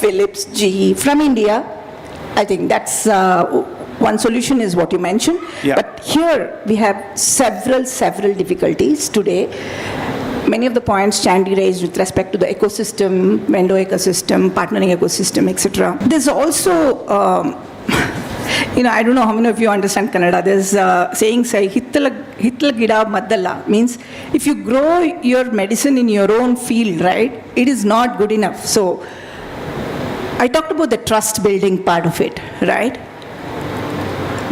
Philips, GE from India. I think that's one solution is what you mentioned. Yeah. But here we have several difficulties today. Many of the points Chandy raised with respect to the ecosystem, vendor ecosystem, partnering ecosystem, etc. There's also, I don't know how many of you understand Kannada. There's saying, "Hittala gida maddalla," means if you grow your medicine in your own field, right, it is not good enough. So I talked about the trust building part of it, right?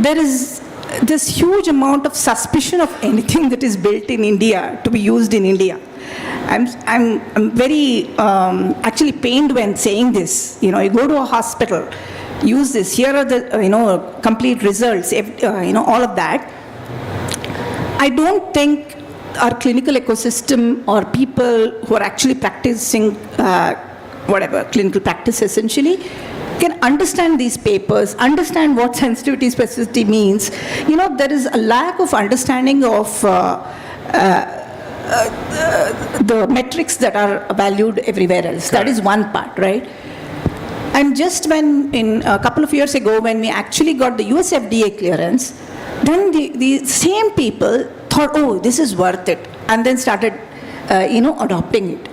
There is this huge amount of suspicion of anything that is built in India to be used in India. I'm very actually pained when saying this. You go to a hospital, use this. Here are the complete results. All of that. I don't think our clinical ecosystem or people who are actually practicing clinical practice essentially can understand these papers, understand what sensitivity specificity means. There is a lack of understanding of the metrics that are valued everywhere else. Correct. That is one part, right? And just when, in a couple of years ago, when we actually got the US FDA clearance, then the same people thought, oh, this is worth it, and then started, adopting it.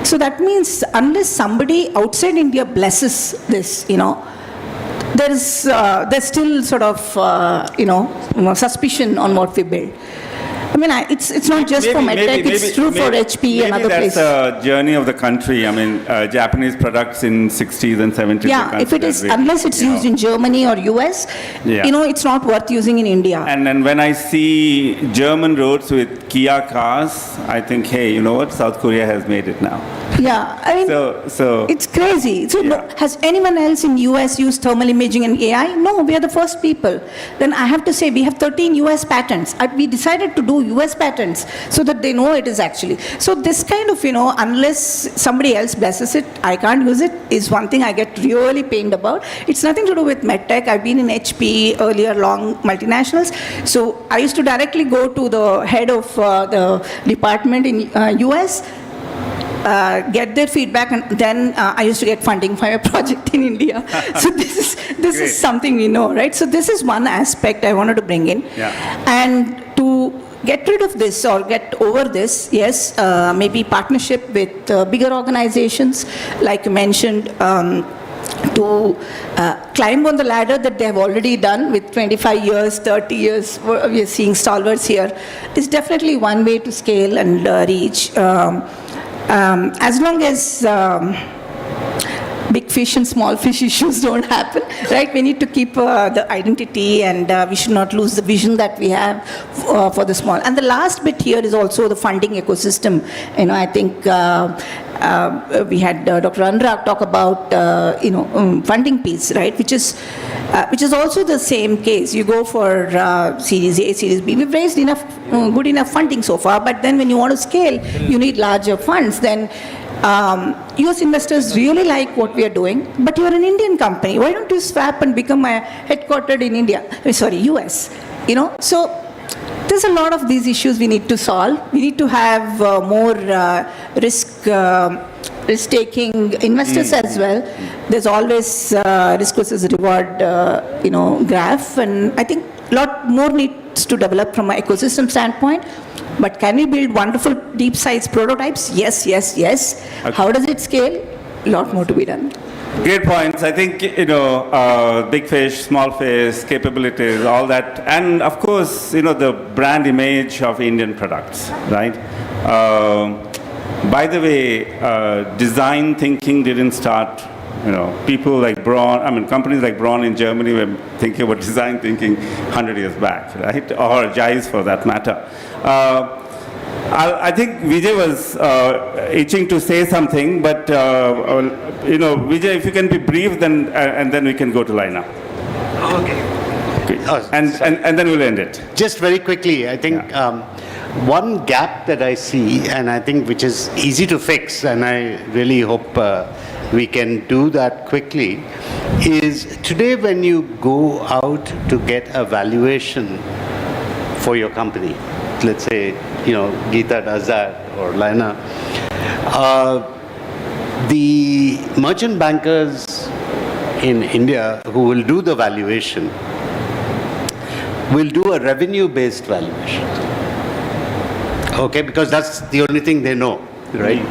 So that means unless somebody outside India blesses this, there's still sort of, suspicion on what we build. I mean, it's not just for MedTech, it's true for HP and other places. That's a journey of the country. I mean, Japanese products in 60s and 70s. Yeah, if it is, unless it's used in Germany or US, it's not worth using in India. And then when I see German roads with Kia cars, I think, hey, you know what? South Korea has made it now. Yeah, I mean, so it's crazy. So has anyone else in US used thermal imaging and AI? No, we are the first people. Then I have to say, we have 13 US patents. We decided to do US patents so that they know it is actually. So this kind of, unless somebody else blesses it, I can't use it, is one thing I get really pained about. It's nothing to do with MedTech. I've been in HP earlier, long multinationals. So I used to directly go to the head of the department in US, get their feedback, and then I used to get funding for a project in India. So this is something we know, right? So this is one aspect I wanted to bring in. Yeah. And to get rid of this or get over this, yes, maybe partnership with bigger organizations, like you mentioned, to climb on the ladder that they have already done with 25 years, 30 years, we are seeing stalwarts here, is definitely one way to scale and reach. As long as big fish and small fish issues don't happen, right? We need to keep the identity, and we should not lose the vision that we have for the small. And the last bit here is also the funding ecosystem. I think we had Dr. Anurag talk about funding piece, right? Which is also the same case. You go for Series A, Series B. We've raised enough, good enough funding so far, but then when you want to scale, you need larger funds. Then US investors really like what we are doing, but you're an Indian company. Why don't you swap and become headquartered in US? So there's a lot of these issues we need to solve. We need to have more risk-taking investors as well. There's always risk versus reward, graph, and I think a lot more needs to develop from an ecosystem standpoint. But can we build wonderful deep-sized prototypes? Yes. Okay. How does it scale? A lot more to be done. Great points. I think, big fish, small fish, capabilities, all that. And of course, the brand image of Indian products, right? By the way, design thinking didn't start, people like Braun, companies like Braun in Germany were thinking about design thinking 100 years back, right? Or Zeiss for that matter. I think Vijay was itching to say something, but Vijay, if you can be brief, then and then we can go to lineup. Okay. And then we'll end it. Just very quickly, I think one gap that I see, and I think which is easy to fix, and I really hope we can do that quickly, is today when you go out to get a valuation for your company, let's say, Geeta does that, or Lina, the merchant bankers in India who will do the valuation will do a revenue-based valuation. Okay, because that's the only thing they know, right?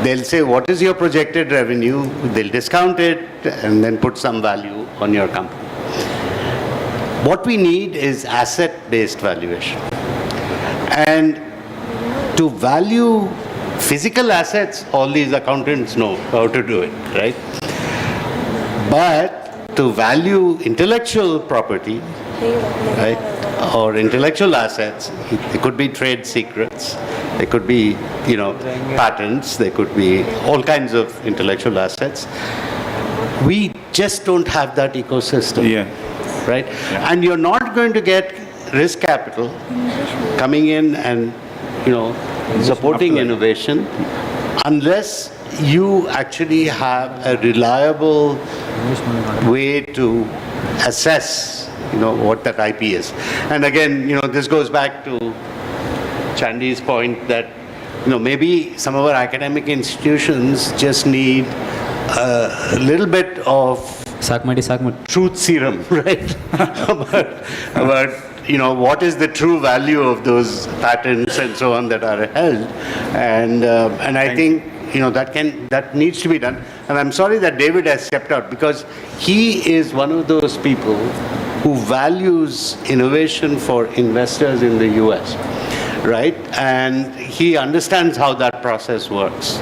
They'll say, what is your projected revenue? They'll discount it and then put some value on your company. What we need is asset-based valuation. And to value physical assets, all these accountants know how to do it, right? But to value intellectual property, right, or intellectual assets, it could be trade secrets, there could be, patents, there could be all kinds of intellectual assets. We just don't have that ecosystem, right? Yeah. And you're not going to get risk capital coming in and, supporting innovation unless you actually have a reliable way to assess, what that IP is. And again, this goes back to Chandy's point that, maybe some of our academic institutions just need a little bit of truth serum, right? about what is the true value of those patents and so on that are held. And I think, that needs to be done. And I'm sorry that David has stepped out, because he is one of those people who values innovation for investors in the US, right? And he understands how that process works,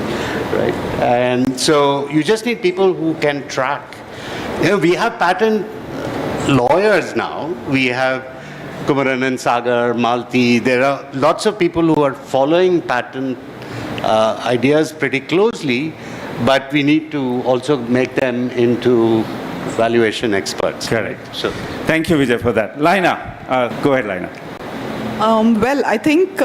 right? And so you just need people who can track. We have patent lawyers now. We have Kumaran and Sagar, Malti. There are lots of people who are following patent ideas pretty closely, but we need to also make them into valuation experts. Correct. So, thank you, Vijay, for that. Laina, go ahead, Laina. Well, I think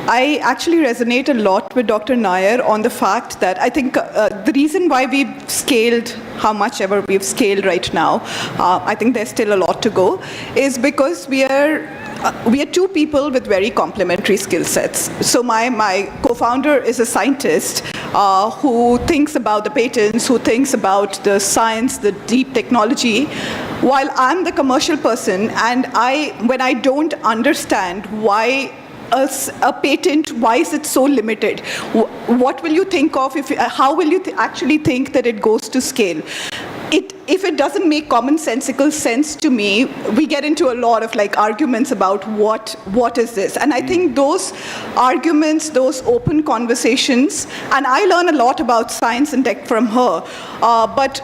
I actually resonate a lot with Dr. Nair on the fact that I think the reason why we've scaled how much ever we've scaled right now, I think there's still a lot to go, is because we are two people with very complementary skill sets. So my co-founder is a scientist who thinks about the patents, who thinks about the science, the deep technology, while I'm the commercial person, and when I don't understand why a patent, why is it so limited? What will you think of? How will you actually think that it goes to scale? If it doesn't make commonsensical sense to me, we get into a lot of arguments about what is this. And I think those arguments, those open conversations, and I learn a lot about science and tech from her, but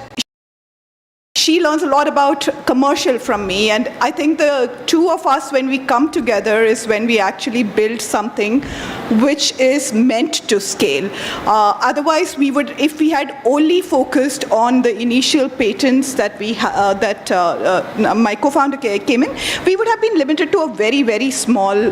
she learns a lot about commercial from me, and I think the two of us, when we come together, is when we actually build something which is meant to scale. Otherwise, if we had only focused on the initial patents that my co-founder came in, we would have been limited to a very, very small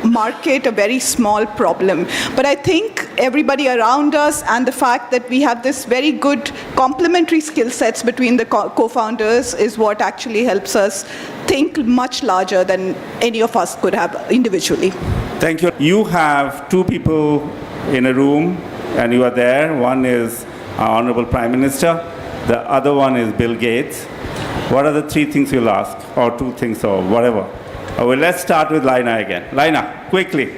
market, a very small problem. But I think everybody around us and the fact that we have this very good complementary skill sets between the co-founders is what actually helps us think much larger than any of us could have individually. Thank you. You have two people in a room and you are there. One is our Honorable Prime Minister. The other one is Bill Gates. What are the three things you'll ask, or two things, or whatever? Well, let's start with Laina again. Laina, quickly.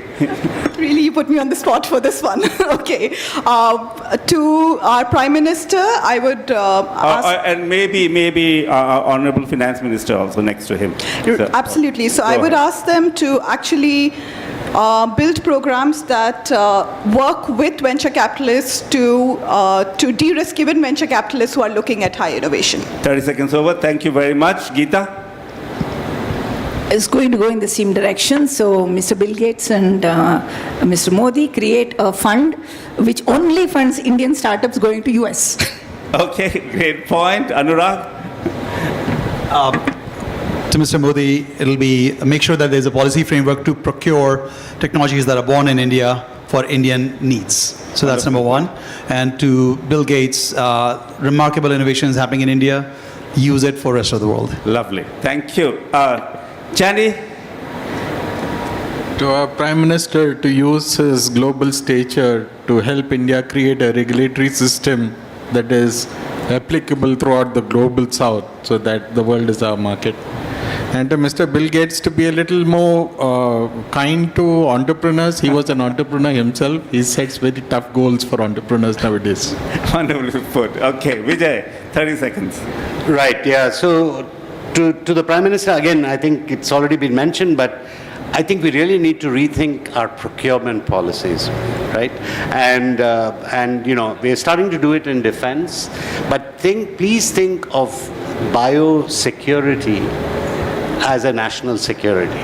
Really, you put me on the spot for this one. Okay. To our Prime Minister, I would ask... and maybe Honorable Finance Minister also next to him. So, absolutely. So I would ask them to actually build programs that work with venture capitalists to de-risk even venture capitalists who are looking at high innovation. 30 seconds over. Thank you very much. Geeta? Is going to go in the same direction. So Mr. Bill Gates and Mr. Modi create a fund which only funds Indian startups going to US. Okay, great point. Anurag? To Mr. Modi, it'll be make sure that there's a policy framework to procure technologies that are born in India for Indian needs. So that's number one. And to Bill Gates, remarkable innovations happening in India, use it for the rest of the world. Lovely. Thank you. Chandy? to our Prime Minister to use his global stature to help India create a regulatory system that is applicable throughout the global south so that the world is our market. And to Mr. Bill Gates to be a little more kind to entrepreneurs. He was an entrepreneur himself. He sets very tough goals for entrepreneurs nowadays. Wonderfully put. Okay, Vijay, 30 seconds. Right, yeah. So to the Prime Minister, again, I think it's already been mentioned, but I think we really need to rethink our procurement policies, right? And you know, we're starting to do it in defense, but please think of biosecurity as a national security,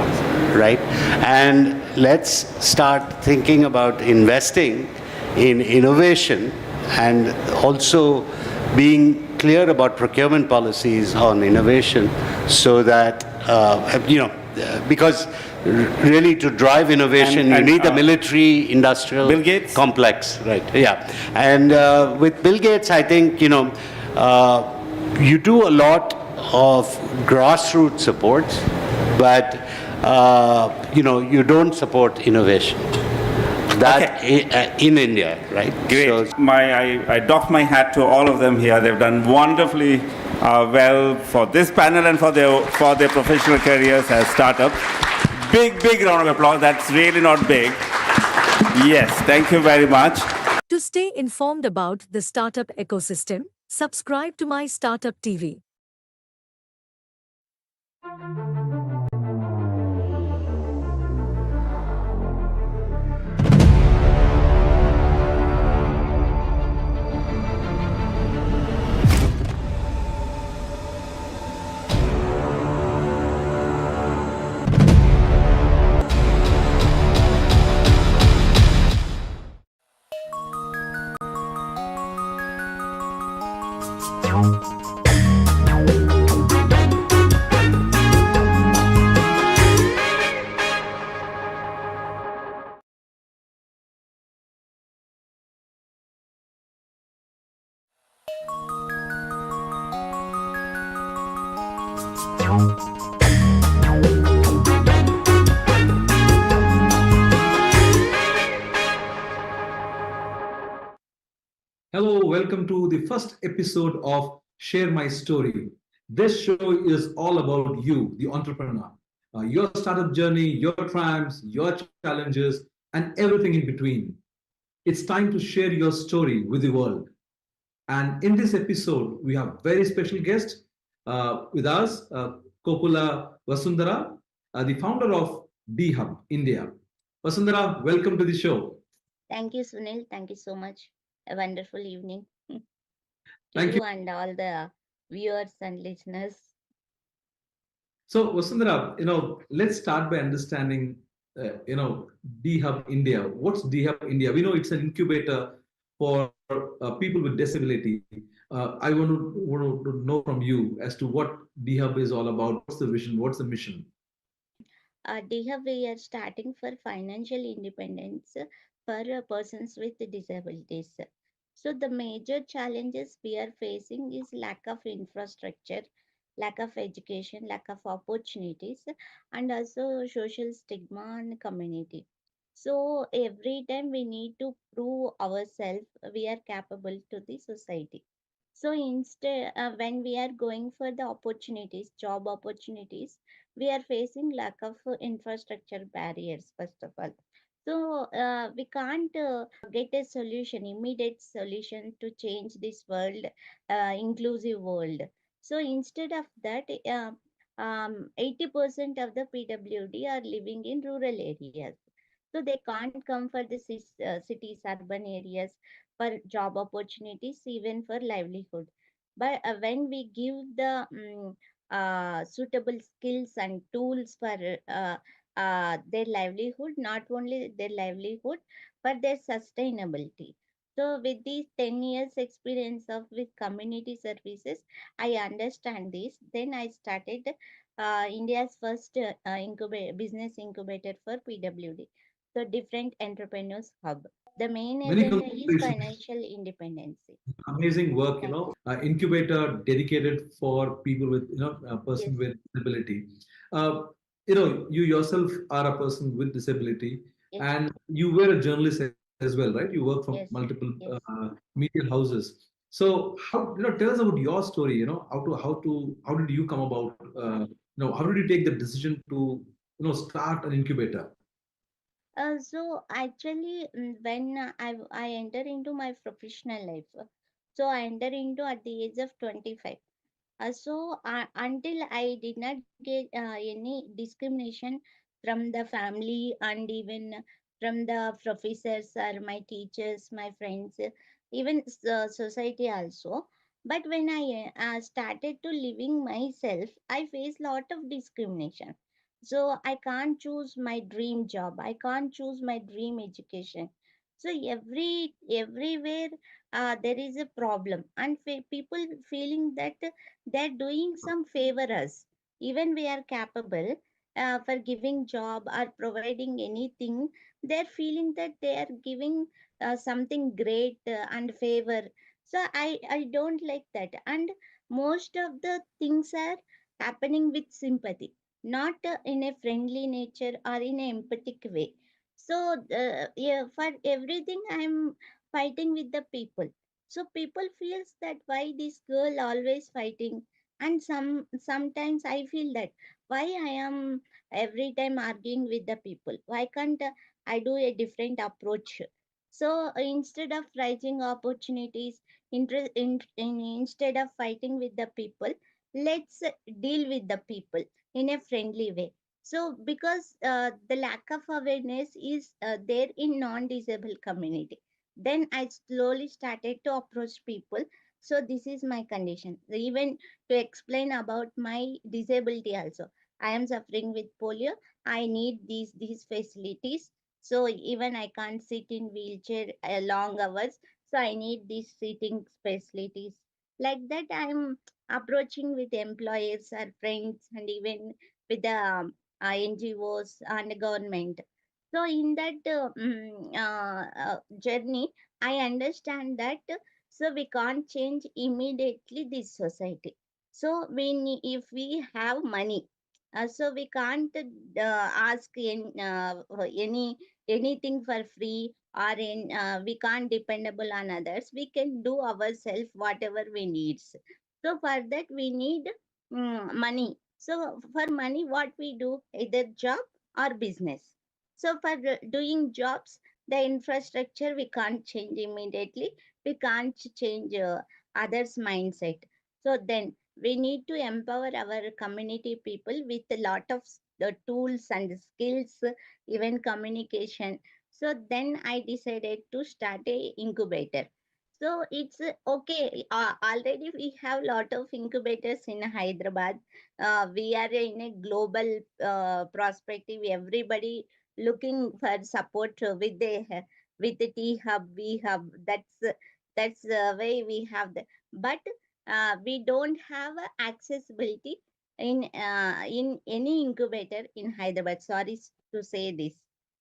right? And let's start thinking about investing in innovation and also being clear about procurement policies on innovation so that, you know, because really to drive innovation, you need the military industrial Bill Gates? complex, right? Yeah. And with Bill Gates, I think, you know, you do a lot of grassroots support, but you know, you don't support innovation. That in India, right? Great. So, I doff my hat to all of them here. They've done wonderfully well for this panel and for their professional careers as startups. Big round of applause. That's really not big. Yes, thank you very much. To stay informed about the startup ecosystem, subscribe to My Startup TV. Hello, welcome to the first episode of Share My Story. This show is all about you, the entrepreneur, your startup journey, your triumphs, your challenges, and everything in between. It's time to share your story with the world. And in this episode, we have very special guest with us, Kopula Vasundhara, the founder of D-Hub India. Vasundhara, welcome to the show. Thank you, Sunil. Thank you so much. A wonderful evening to Thank you. and all the viewers and listeners. So, Vasundhara, let's start by understanding, D-Hub India. What's D-Hub India? We know it's an incubator for people with disability. I want to know from you as to what D-Hub is all about. What's the vision? What's the mission? DHub, we are starting for financial independence for persons with disabilities. So the major challenges we are facing is lack of infrastructure, lack of education, lack of opportunities, and also social stigma and community. So every time we need to prove ourselves, we are capable to the society. So instead, when we are going for the opportunities, job opportunities, we are facing lack of infrastructure barriers, first of all. So we can't get a solution, immediate solution to change this world, inclusive world. So instead of that, 80% of the PWD are living in rural areas. So they can't come for the cities, urban areas for job opportunities, even for livelihood. But when we give the suitable skills and tools for their livelihood, not only their livelihood, but their sustainability. So with these 10 years experience of with community services, I understand this. Then I started India's first business incubator for PWD. So different entrepreneurs hub. The main Many agenda is congratulations. financial independence. Amazing work, Thank you. incubator dedicated for people with, a person Yes. with disability. you yourself are a person with disability, Yes, and you were a journalist as well, right? You work for yes, multiple yes. media houses. So how, tell us about your story. How did you come about? How did you take the decision to start an incubator? So actually, when I enter into my professional life, so I enter into at the age of 25. Until I did not get any discrimination from the family and even from the professors or my teachers, my friends, even society also. But when I started to living myself, I faced lot of discrimination. So I can't choose my dream job. I can't choose my dream education. So everywhere there is a problem, and people feeling that they're doing some favor us, even we are capable for giving job or providing anything. They're feeling that they are giving something great and favor. So I don't like that, and most of the things are happening with sympathy, not in a friendly nature or in an empathic way. So yeah, for everything I'm fighting with the people. So people feels that why this girl always fighting, and sometimes I feel that why I am every time arguing with the people. Why can't I do a different approach? So instead of rising opportunities, instead of fighting with the people, let's deal with the people in a friendly way. So because the lack of awareness is there in non-disabled community, then I slowly started to approach people. So this is my condition. Even to explain about my disability also. I am suffering with polio. I need these facilities. So even I can't sit in wheelchair long hours. So I need these sitting facilities. Like that, I'm approaching with employers or friends and even with the NGOs and government. So in that journey, I understand that so we can't change immediately this society. So if we have money, so we can't ask anything for free, or we can't dependable on others. We can do ourselves whatever we need. So for that we need money. So for money, what we do, either job or business. So for doing jobs, the infrastructure we can't change immediately. We can't change others' mindset. So then we need to empower our community people with a lot of the tools and skills, even communication. So then I decided to start a incubator. So it's okay. Already we have lot of incubators in Hyderabad. We are in a global perspective. Everybody looking for support with the T hub, V hub. That's the way we have the. But we don't have accessibility in any incubator in Hyderabad. Sorry to say this.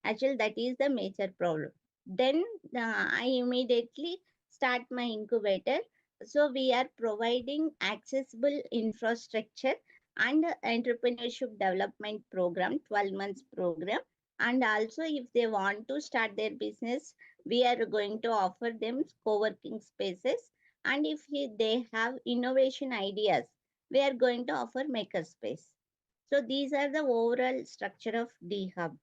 Actually, that is the major problem. Then I immediately start my incubator. So we are providing accessible infrastructure and entrepreneurship development program, 12 months program. And also if they want to start their business, we are going to offer them co-working spaces. And if they have innovation ideas, we are going to offer makerspace. So these are the overall structure of D Hub.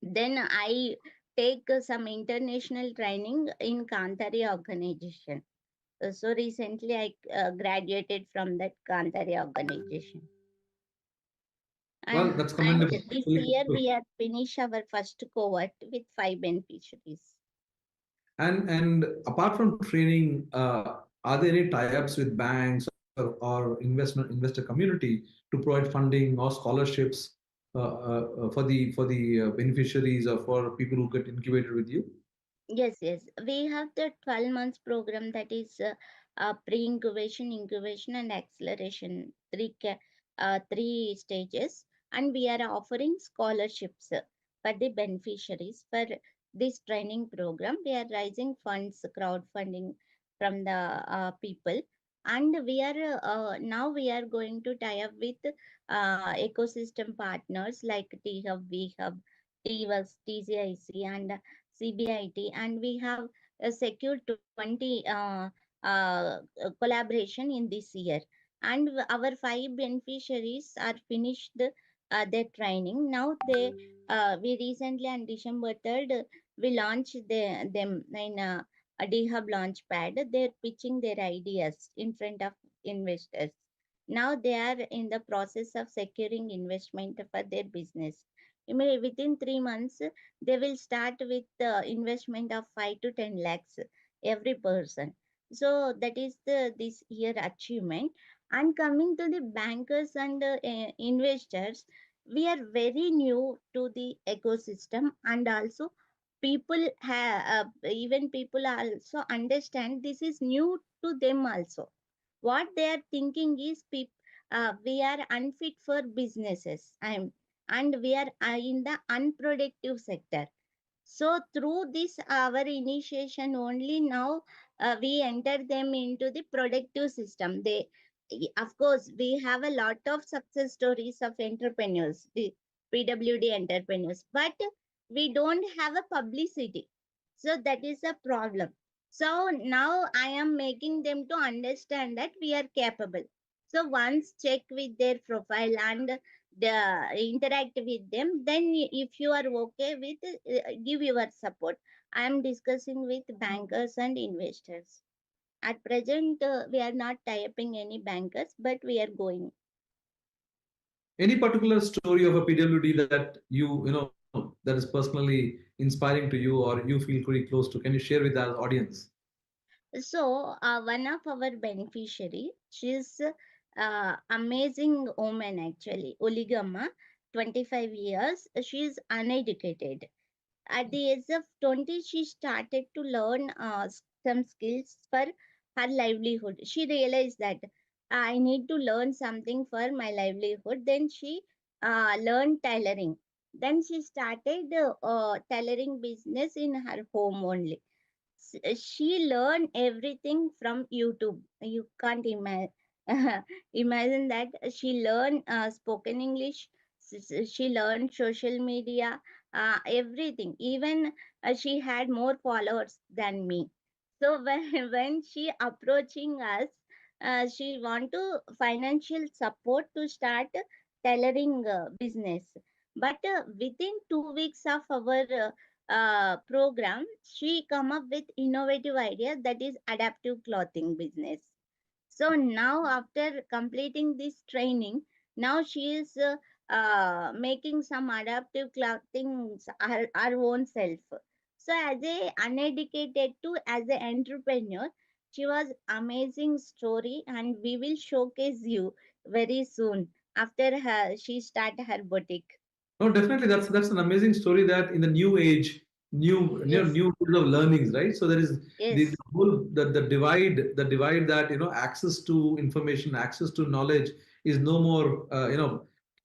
Then I take some international training in Kantari organization. So recently I graduated from that Kantari organization. Well, that's And commendable. this Really year good. we are finish our first cohort with 5 beneficiaries. And apart from training, are there any tie-ups with banks or investor community to provide funding or scholarships for the beneficiaries or for people who get incubated with you? Yes, yes. We have the 12 months program, that is pre-incubation, incubation, and acceleration. Three stages, and we are offering scholarships for the beneficiaries for this training program. We are raising funds, crowdfunding from the people, And now we are going to tie up with ecosystem partners like T-Hub, V-Hub, TWorks, TCIC, and CBIT, and we have secured 20 collaboration in this year. And our 5 beneficiaries are finished their training. Now we recently on December 3rd, we launched them in a D-Hub Launchpad. They're pitching their ideas in front of investors. Now they are in the process of securing investment for their business. Within 3 months, they will start with the investment of 5 to 10 lakhs every person. So that is the this year achievement. And coming to the bankers and investors, we are very new to the ecosystem, and also people have even people also understand this is new to them also. What they are thinking is we are unfit for businesses, and we are in the unproductive sector. So through this our initiation only, now we enter them into the productive system. Of course, we have a lot of success stories of entrepreneurs, the PWD entrepreneurs, but we don't have a publicity. So that is a problem. So now I am making them to understand that we are capable. So once check with their profile and interact with them, then if you are okay with, give your support. I am discussing with bankers and investors. At present, we are not typing any bankers, but we are going. Any particular story of a PWD that that is personally inspiring to you or you feel pretty close to? Can you share with our audience? So one of our beneficiary, she's amazing woman actually, Oligamma, 25 years. She's uneducated. At the age of 20, she started to learn some skills for her livelihood. She realized that I need to learn something for my livelihood. Then she learned tailoring. Then she started tailoring business in her home only. She learned everything from YouTube. You can't imagine imagine that she learned spoken English. She learned social media, everything. Even she had more followers than me. So when when she approaching us, she want to financial support to start tailoring business. But within 2 weeks of our program, she come up with innovative idea, that is adaptive clothing business. So now after completing this training, now she is making some adaptive clothing her own self. So as a uneducated to as an entrepreneur, she was amazing story, and we will showcase you very soon after her she start her boutique. No, definitely that's an amazing story that in the new age, Yes, new ways of learnings, right? So there is the yes. whole the divide that access to information, access to knowledge is no more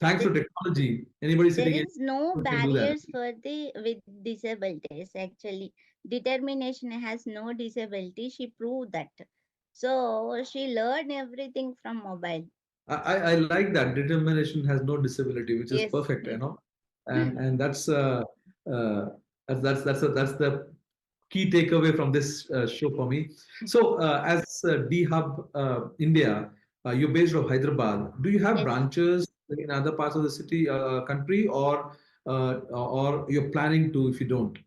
thanks to technology. Anybody There sitting in is no can do that. barriers for the with disabilities actually. Determination has no disability. She proved that. So she learned everything from mobile. I like that determination has no disability, which is Yes, perfect, yes. and uh, that's the key takeaway from this show for me. So, as D Hub India, you're based out of Hyderabad. Do you have Yes. branches in other parts of the city, country, or you're planning to if you don't?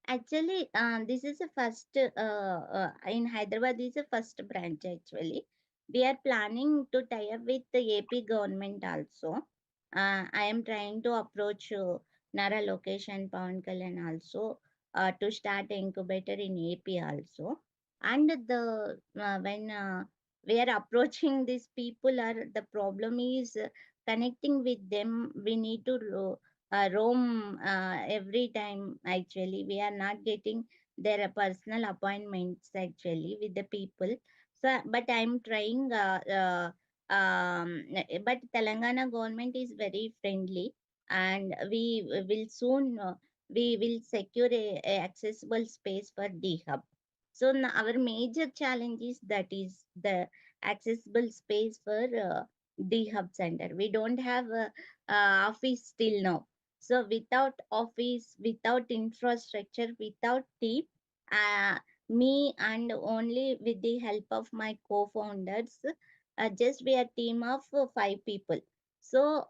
Actually, this is the first in Hyderabad. This is the first branch. Actually, we are planning to tie up with the AP government also. I am trying to approach Nara location, Pawan Kalyan also to start incubator in AP also. And the when we are approaching these people, are the problem is connecting with them. We need to roam every time. Actually, we are not getting their personal appointments actually with the people. So but I'm trying but Telangana government is very friendly, and we will soon we will secure a accessible space for D Hub. So our major challenge is that is the accessible space for D Hub Center. We don't have a office still now. So without office, without infrastructure, without team, uh, me and only with the help of my co-founders, just we are team of 5 people. So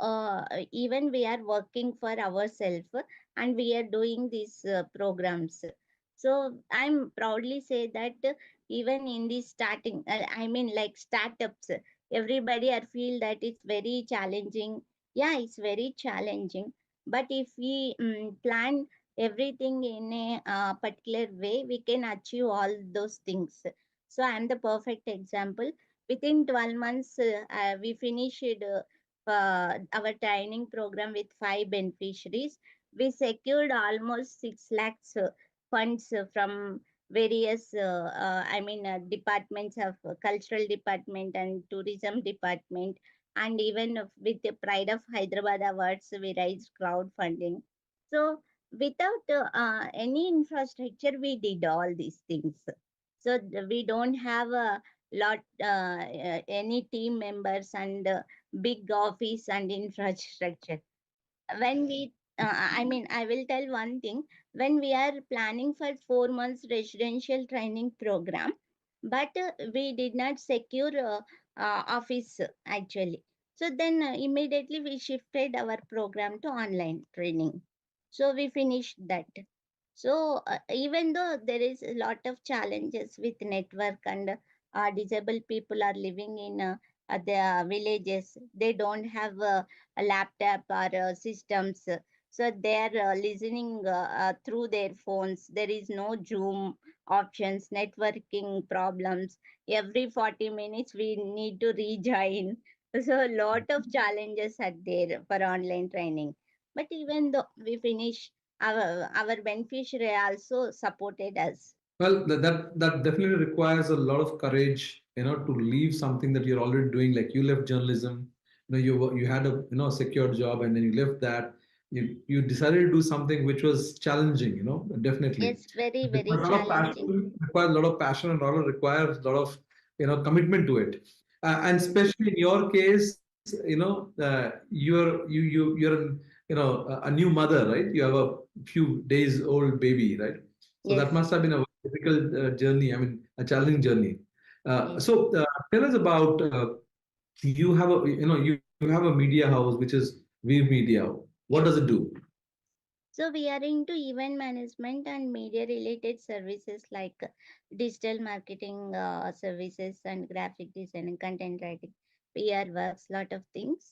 even we are working for ourselves and we are doing these programs. So I'm proudly say that even in the starting, I mean like startups, everybody are feel that it's very challenging. Yeah, it's very challenging. But if we plan everything in a particular way, we can achieve all those things. So I'm the perfect example. Within 12 months, we finished our training program with 5 beneficiaries. We secured almost 6 lakhs funds from various departments of cultural department and tourism department, and even with the pride of Hyderabad awards we raised crowdfunding. So without any infrastructure we did all these things. So we don't have a lot any team members and big office and infrastructure. When we I will tell one thing. When we are planning for 4 months residential training program, but we did not secure office actually. So then immediately we shifted our program to online training. So we finished that. So even though there is a lot of challenges with network and disabled people are living in their villages, they don't have a laptop or systems. So they're listening through their phones. There is no Zoom options, networking problems. Every 40 minutes we need to rejoin. So a lot of challenges are there for online training. But even though we finish, our beneficiary also supported us. Well, that definitely requires a lot of courage, to leave something that you're already doing. Like you left journalism, you had a secure job, and then you left that. You decided to do something which was challenging, definitely. Yes, very, It very requires a lot of challenging. passion, requires a lot of passion, and requires a lot of commitment to it. And especially in your case, you're a new mother, right? You have a few days old baby, right? So that Yes, must have been a difficult journey. I mean, a challenging journey. yes. Tell us about you have a you have a media house which is Weave Media. What does it Yes. do? So we are into event management and media related services like digital marketing services and graphic design and content writing, PR works, lot of things.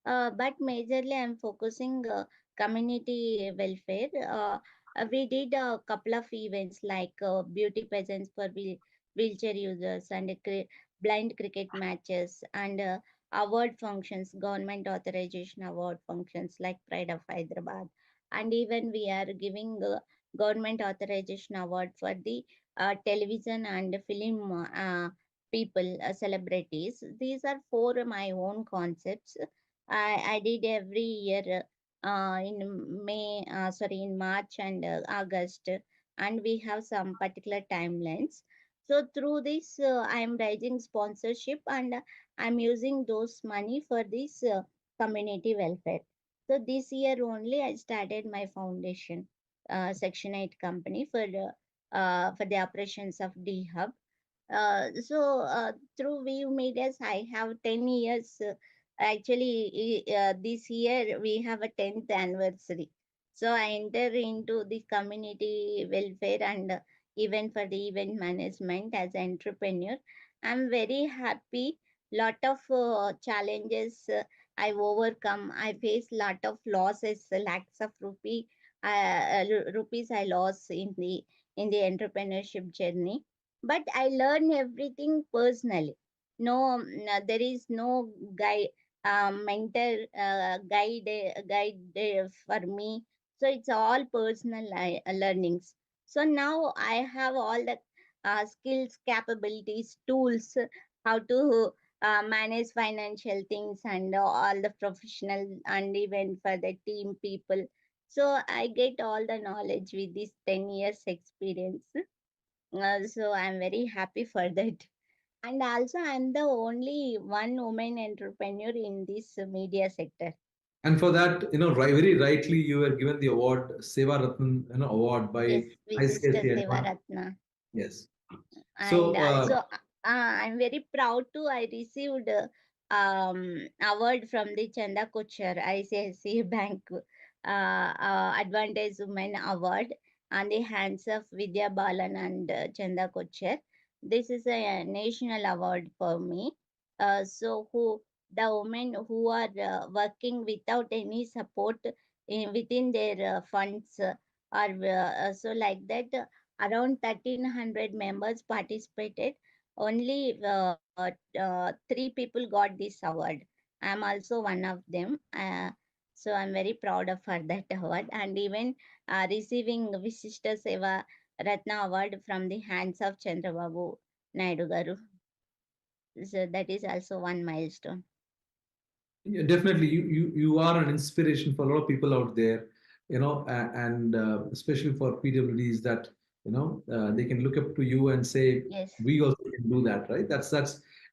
But majorly I'm focusing community welfare. We did a couple of events like beauty pageants for wheelchair users and blind cricket matches and award functions, government authorization award functions like Pride of Hyderabad, and even we are giving government authorization award for the television and film people, celebrities. These are for my own concepts. I did every year in in March and August, and we have some particular timelines. So through this I am raising sponsorship, and I'm using those money for this community welfare. So this year only I started my foundation, Section 8 company for the operations of D Hub. Through View Medias, I have 10 years. This year we have a 10th anniversary. So I enter into the community welfare and even for the event management as an entrepreneur. I'm very happy. Lot of challenges I overcome. I face lot of losses, lakhs of rupees I lost in the entrepreneurship journey. But I learn everything personally. There is no mentor, guide for me. So it's all personal learnings. So now I have all the skills, capabilities, tools, how to manage financial things and all the professional and even for the team people. So I get all the knowledge with this 10 years experience. So I'm very happy for that. And also, I'm the only one woman entrepreneur in this media sector. And for that, very rightly, you were given the award, Seva Ratna, award by Yes, Visishta ICSE. Seva Ratna. Yes. And So, I'm very proud to I received award from the Chanda Kochar ICICI Bank Advantage Women Award on the hands of Vidya Balan and Chanda Kochar. This is a national award for me. So who the women who are working without any support within their funds are so like that. Around 1,300 members participated. Only 3 people got this award. I'm also one of them. So I'm very proud of her that award, and even receiving Visishta Seva Ratna award from the hands of Chandrababu Naidu Garu. So that is also one milestone. yeah, definitely, you are an inspiration for a lot of people out there, and especially for PWDs that they can look up to you and say, Yes. we also can do that, right? That's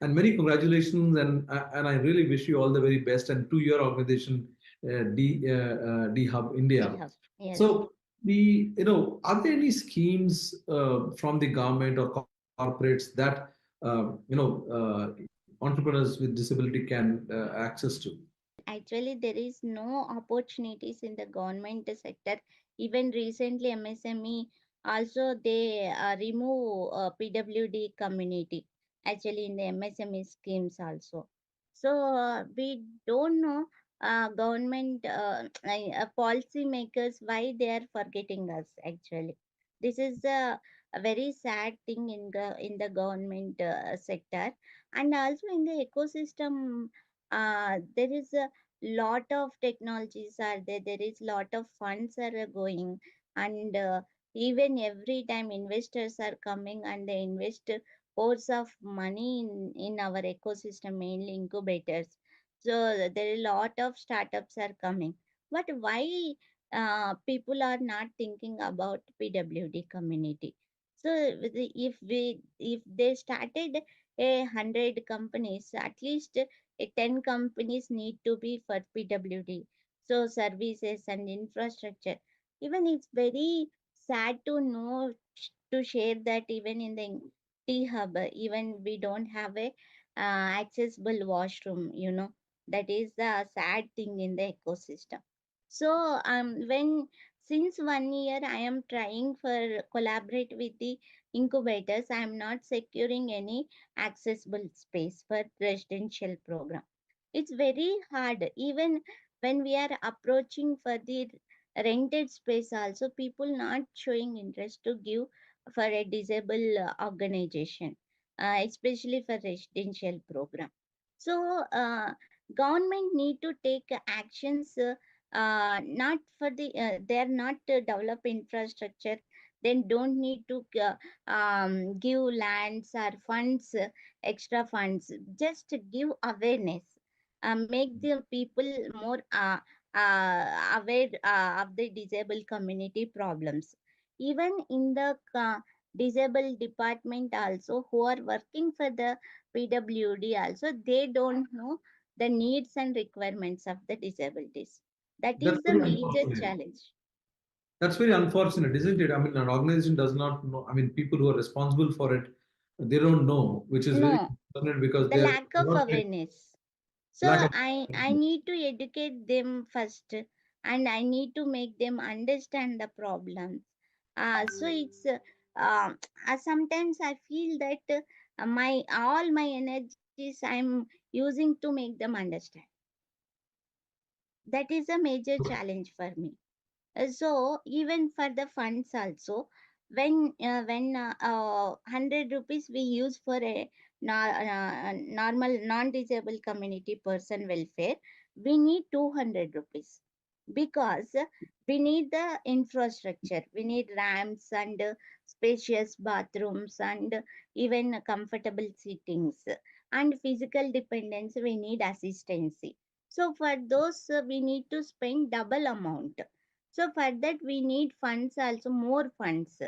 and many congratulations, and I really wish you all the very best, and to your organization, D Hub They India. have. Yes. So are there any schemes from the government or corporates that entrepreneurs with disability can access to? Actually, there is no opportunities in the government sector. Even recently, MSME also they remove PWD community. Actually, in the MSME schemes also. So we don't know government policy makers why they are forgetting us. Actually, this is a very sad thing in the government sector, and also in the ecosystem. There is a lot of technologies are there, there is lot of funds are going, and even every time investors are coming and they invest hordes of money in our ecosystem, mainly incubators. So there are a lot of startups are coming, but why people are not thinking about PWD community? So if they started 100 companies, at least 10 companies need to be for PWD. So services and infrastructure. Even it's very sad to know to share that even in the T hub, even we don't have a accessible washroom. That is the sad thing in the ecosystem. So when since 1 year I am trying for collaborate with the incubators, I am not securing any accessible space for residential program. It's very hard. Even when we are approaching for the rented space, also people not showing interest to give for a disabled organization, especially for residential program. So government need to take actions. Not for the they are not to develop infrastructure, then don't need to give lands or funds, extra funds. Just give awareness, make the people more aware of the disabled community problems. Even in the disabled department also, who are working for the PWD also, they don't know the needs and requirements of the disabilities. That That's is the very major unfortunate. challenge. That's very unfortunate, isn't it? I mean, an organization does not know. I mean, people who are responsible for it, they don't know, which is very No, unfortunate because the they're lack of not awareness. So lack of. I need to educate them first, and I need to make them understand the problems. So it's sometimes I feel that my all my energies I'm using to make them understand. That is a major challenge for me. So even for the funds also, when 100 rupees we use for a normal non-disabled community person welfare, we need 200 rupees, because we need the infrastructure, we need ramps and spacious bathrooms and even comfortable seatings, and physical dependence, we need assistance. So for those we need to spend double amount. So for that we need funds also, more funds.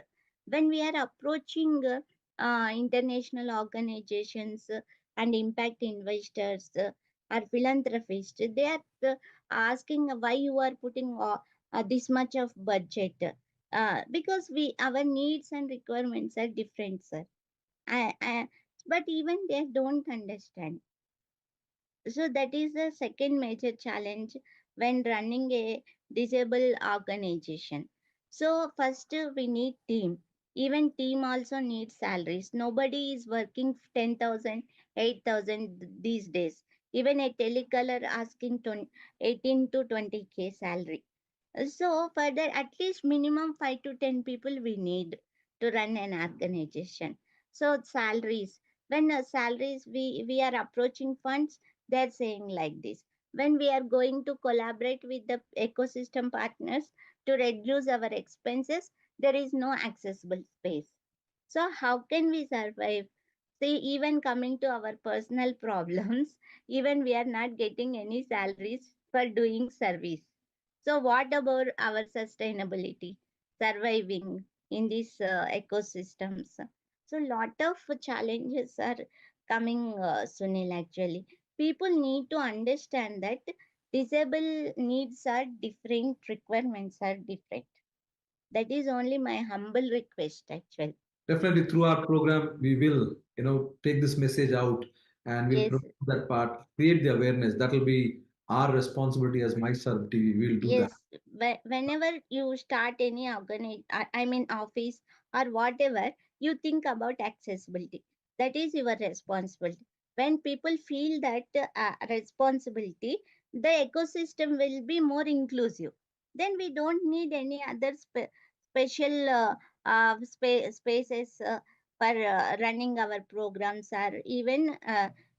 When we are approaching international organizations and impact investors or philanthropists, they are asking why you are putting this much of budget. Because our needs and requirements are different, sir. I, but even they don't understand. So that is the second major challenge when running a disabled organization. So first we need team. Even team also needs salaries. Nobody is working 10,000, 8,000 these days. Even a telecaller asking 18 to 20K salary. So further, at least minimum 5 to 10 people we need to run an organization. So salaries, when salaries we are approaching funds, they're saying like this. When we are going to collaborate with the ecosystem partners to reduce our expenses, there is no accessible space. So how can we survive? See, even coming to our personal problems, even we are not getting any salaries for doing service. So what about our sustainability, surviving in these ecosystems? So lot of challenges are coming, Sunil, actually. People need to understand that disabled needs are different, requirements are different. That is only my humble request, actually. Definitely through our program, we will, take this message out and we'll Yes, promote that part, create the awareness. That will be our responsibility as MyStartup TV. We'll do that. yes. Whenever you start any I mean office or whatever, you think about accessibility. That is your responsibility. When people feel that responsibility, the ecosystem will be more inclusive. Then we don't need any other special spaces for running our programs, or even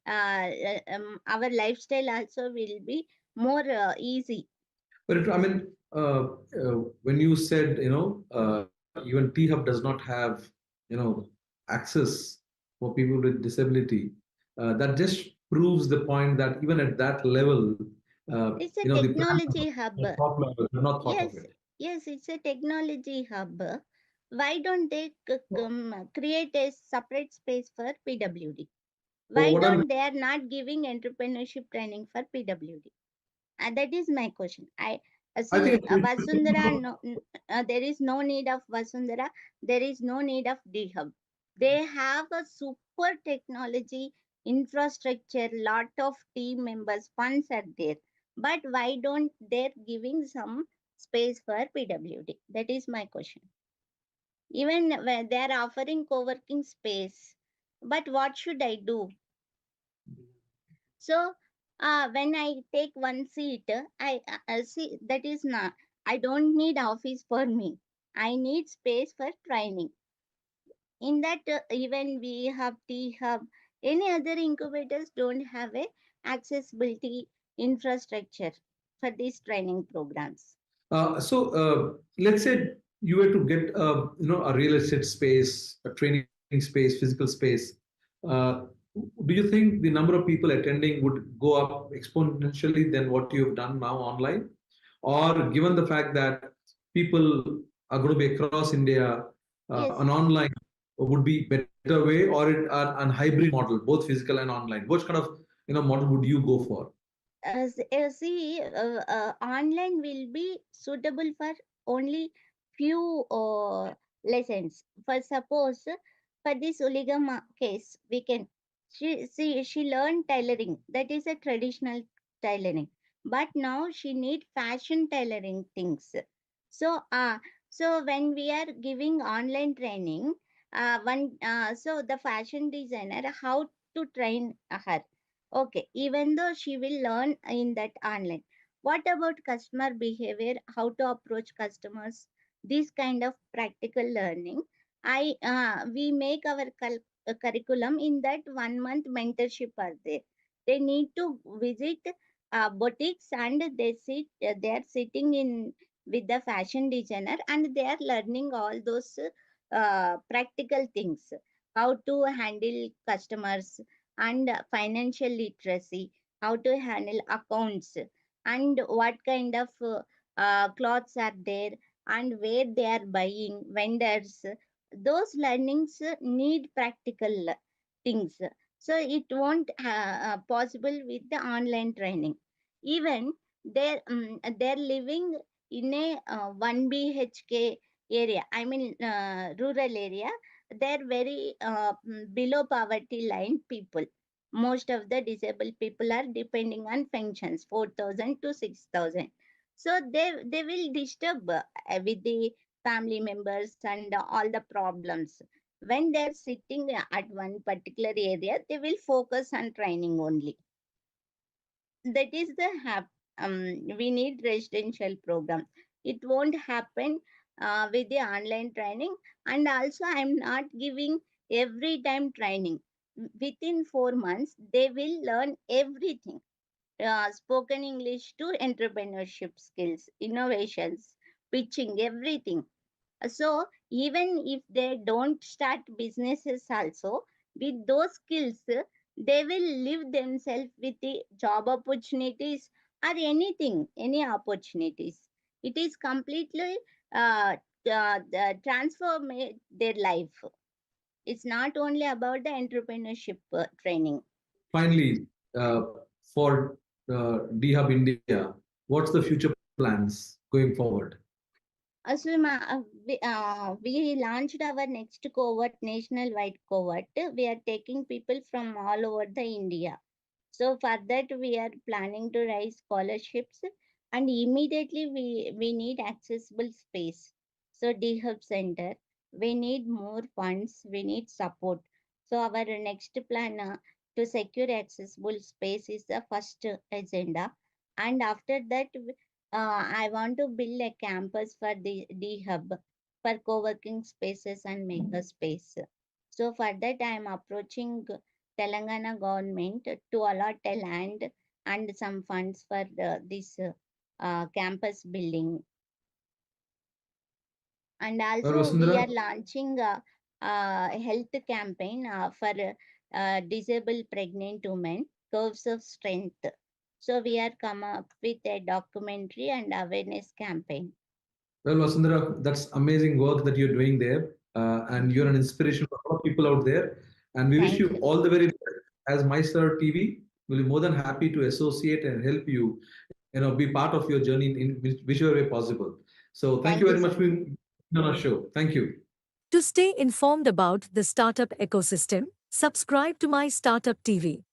our lifestyle also will be more easy. But when you said, even T Hub does not have, access for people with disability, that just proves the point that even at that level, It's a the plans are technology hub. at top level, they're not thought of Yes, it. yes, it's a technology hub. Why don't they create a separate space for PWD? So Why what I'm don't they are not giving entrepreneurship training for PWD? That is my question. I I see think Vasundhara. No, there is no need of Vasundhara. There is no need of D Hub. They have a super technology infrastructure. Lot of team members, funds are there. But why don't they giving some space for PWD? That is my question. Even when they are offering co-working space, but what should I do? So when I take one seat, I see that is not. I don't need office for me. I need space for training. In that, even we have T Hub, any other incubators don't have a accessibility infrastructure for these training programs. Let's say you were to get a real estate space, a training space, physical space. Uh, do you think the number of people attending would go up exponentially than what you have done now online? Or given the fact that people are going to be across India, Yes, an online would be better way, or an hybrid model, both physical and online? Which kind of model would you go for? see, online will be suitable for only few lessons. For suppose, for this Uligama case, we can she learned tailoring. That is a traditional tailoring, but now she need fashion tailoring things. So, so when we are giving online training, so the fashion designer how to train her. Okay, even though she will learn in that online. What about customer behavior? How to approach customers? This kind of practical learning. We make our curriculum in that 1 month mentorship are there. They need to visit boutiques, and they are sitting in with the fashion designer, and they are learning all those practical things. How to handle customers, and financial literacy, how to handle accounts, and what kind of clothes are there, and where they are buying, vendors, those learnings need practical things. So it won't possible with the online training. Even they're living in a 1 BHK area. I mean rural area. They're very below poverty line people. Most of the disabled people are depending on pensions, 4,000 to 6,000. So they will disturb with the family members and all the problems. When they're sitting at one particular area, they will focus on training only. That is the we need residential program. It won't happen with the online training. And also, I'm not giving every time training. Within 4 months, they will learn everything. Spoken English to entrepreneurship skills, innovations, pitching, everything. So even if they don't start businesses also, with those skills, they will live themselves with the job opportunities or anything, any opportunities. It is completely transform their life. It's not only about the entrepreneurship training. Finally, for DHub India, what's the future plans going forward? We launched our next cohort, national-wide cohort. We are taking people from all over the India. So for that, we are planning to raise scholarships, and immediately we need accessible space. So DHub Center, we need more funds, we need support. So our next plan to secure accessible space is the first agenda. And after that, I want to build a campus for the DHub for co-working spaces and maker space. So for that, I am approaching Telangana government to allot a land and some funds for this campus building. And Well, also, we are Vasundhara, launching a health campaign for disabled pregnant women, Curves of Strength. So we are come up with a documentary and awareness campaign. well, Vasundhara, that's amazing work that you're doing there, and you're an inspiration for a lot of people out there. And we wish Thank you you. all the very best. As MyStartup TV, we'll be more than happy to associate and help you, be part of your journey in whichever way possible. So thank you Thank you very so much for much. being on our show. Thank you. To stay informed about the startup ecosystem, subscribe to My Startup TV.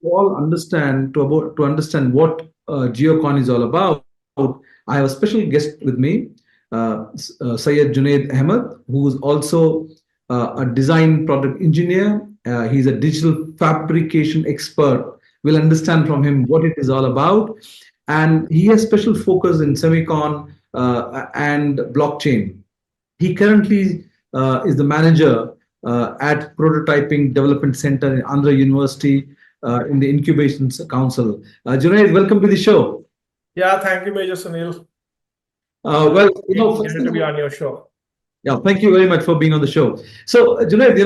All understand to understand what geocoin is all about, I have a special guest with me, Syed Junaid Ahmed, who is also a design product engineer. He's a digital fabrication expert. We'll understand from him what it is all about, and he has special focus in semicon and blockchain. He currently is the manager at Prototyping Development Center in Andhra University in the Incubation Council. Junaid, welcome to the show. Yeah, thank you, Major Sunil. Well, first Pleasure thing, to be on your show. yeah, thank you very much for being on the show. So, Junaid,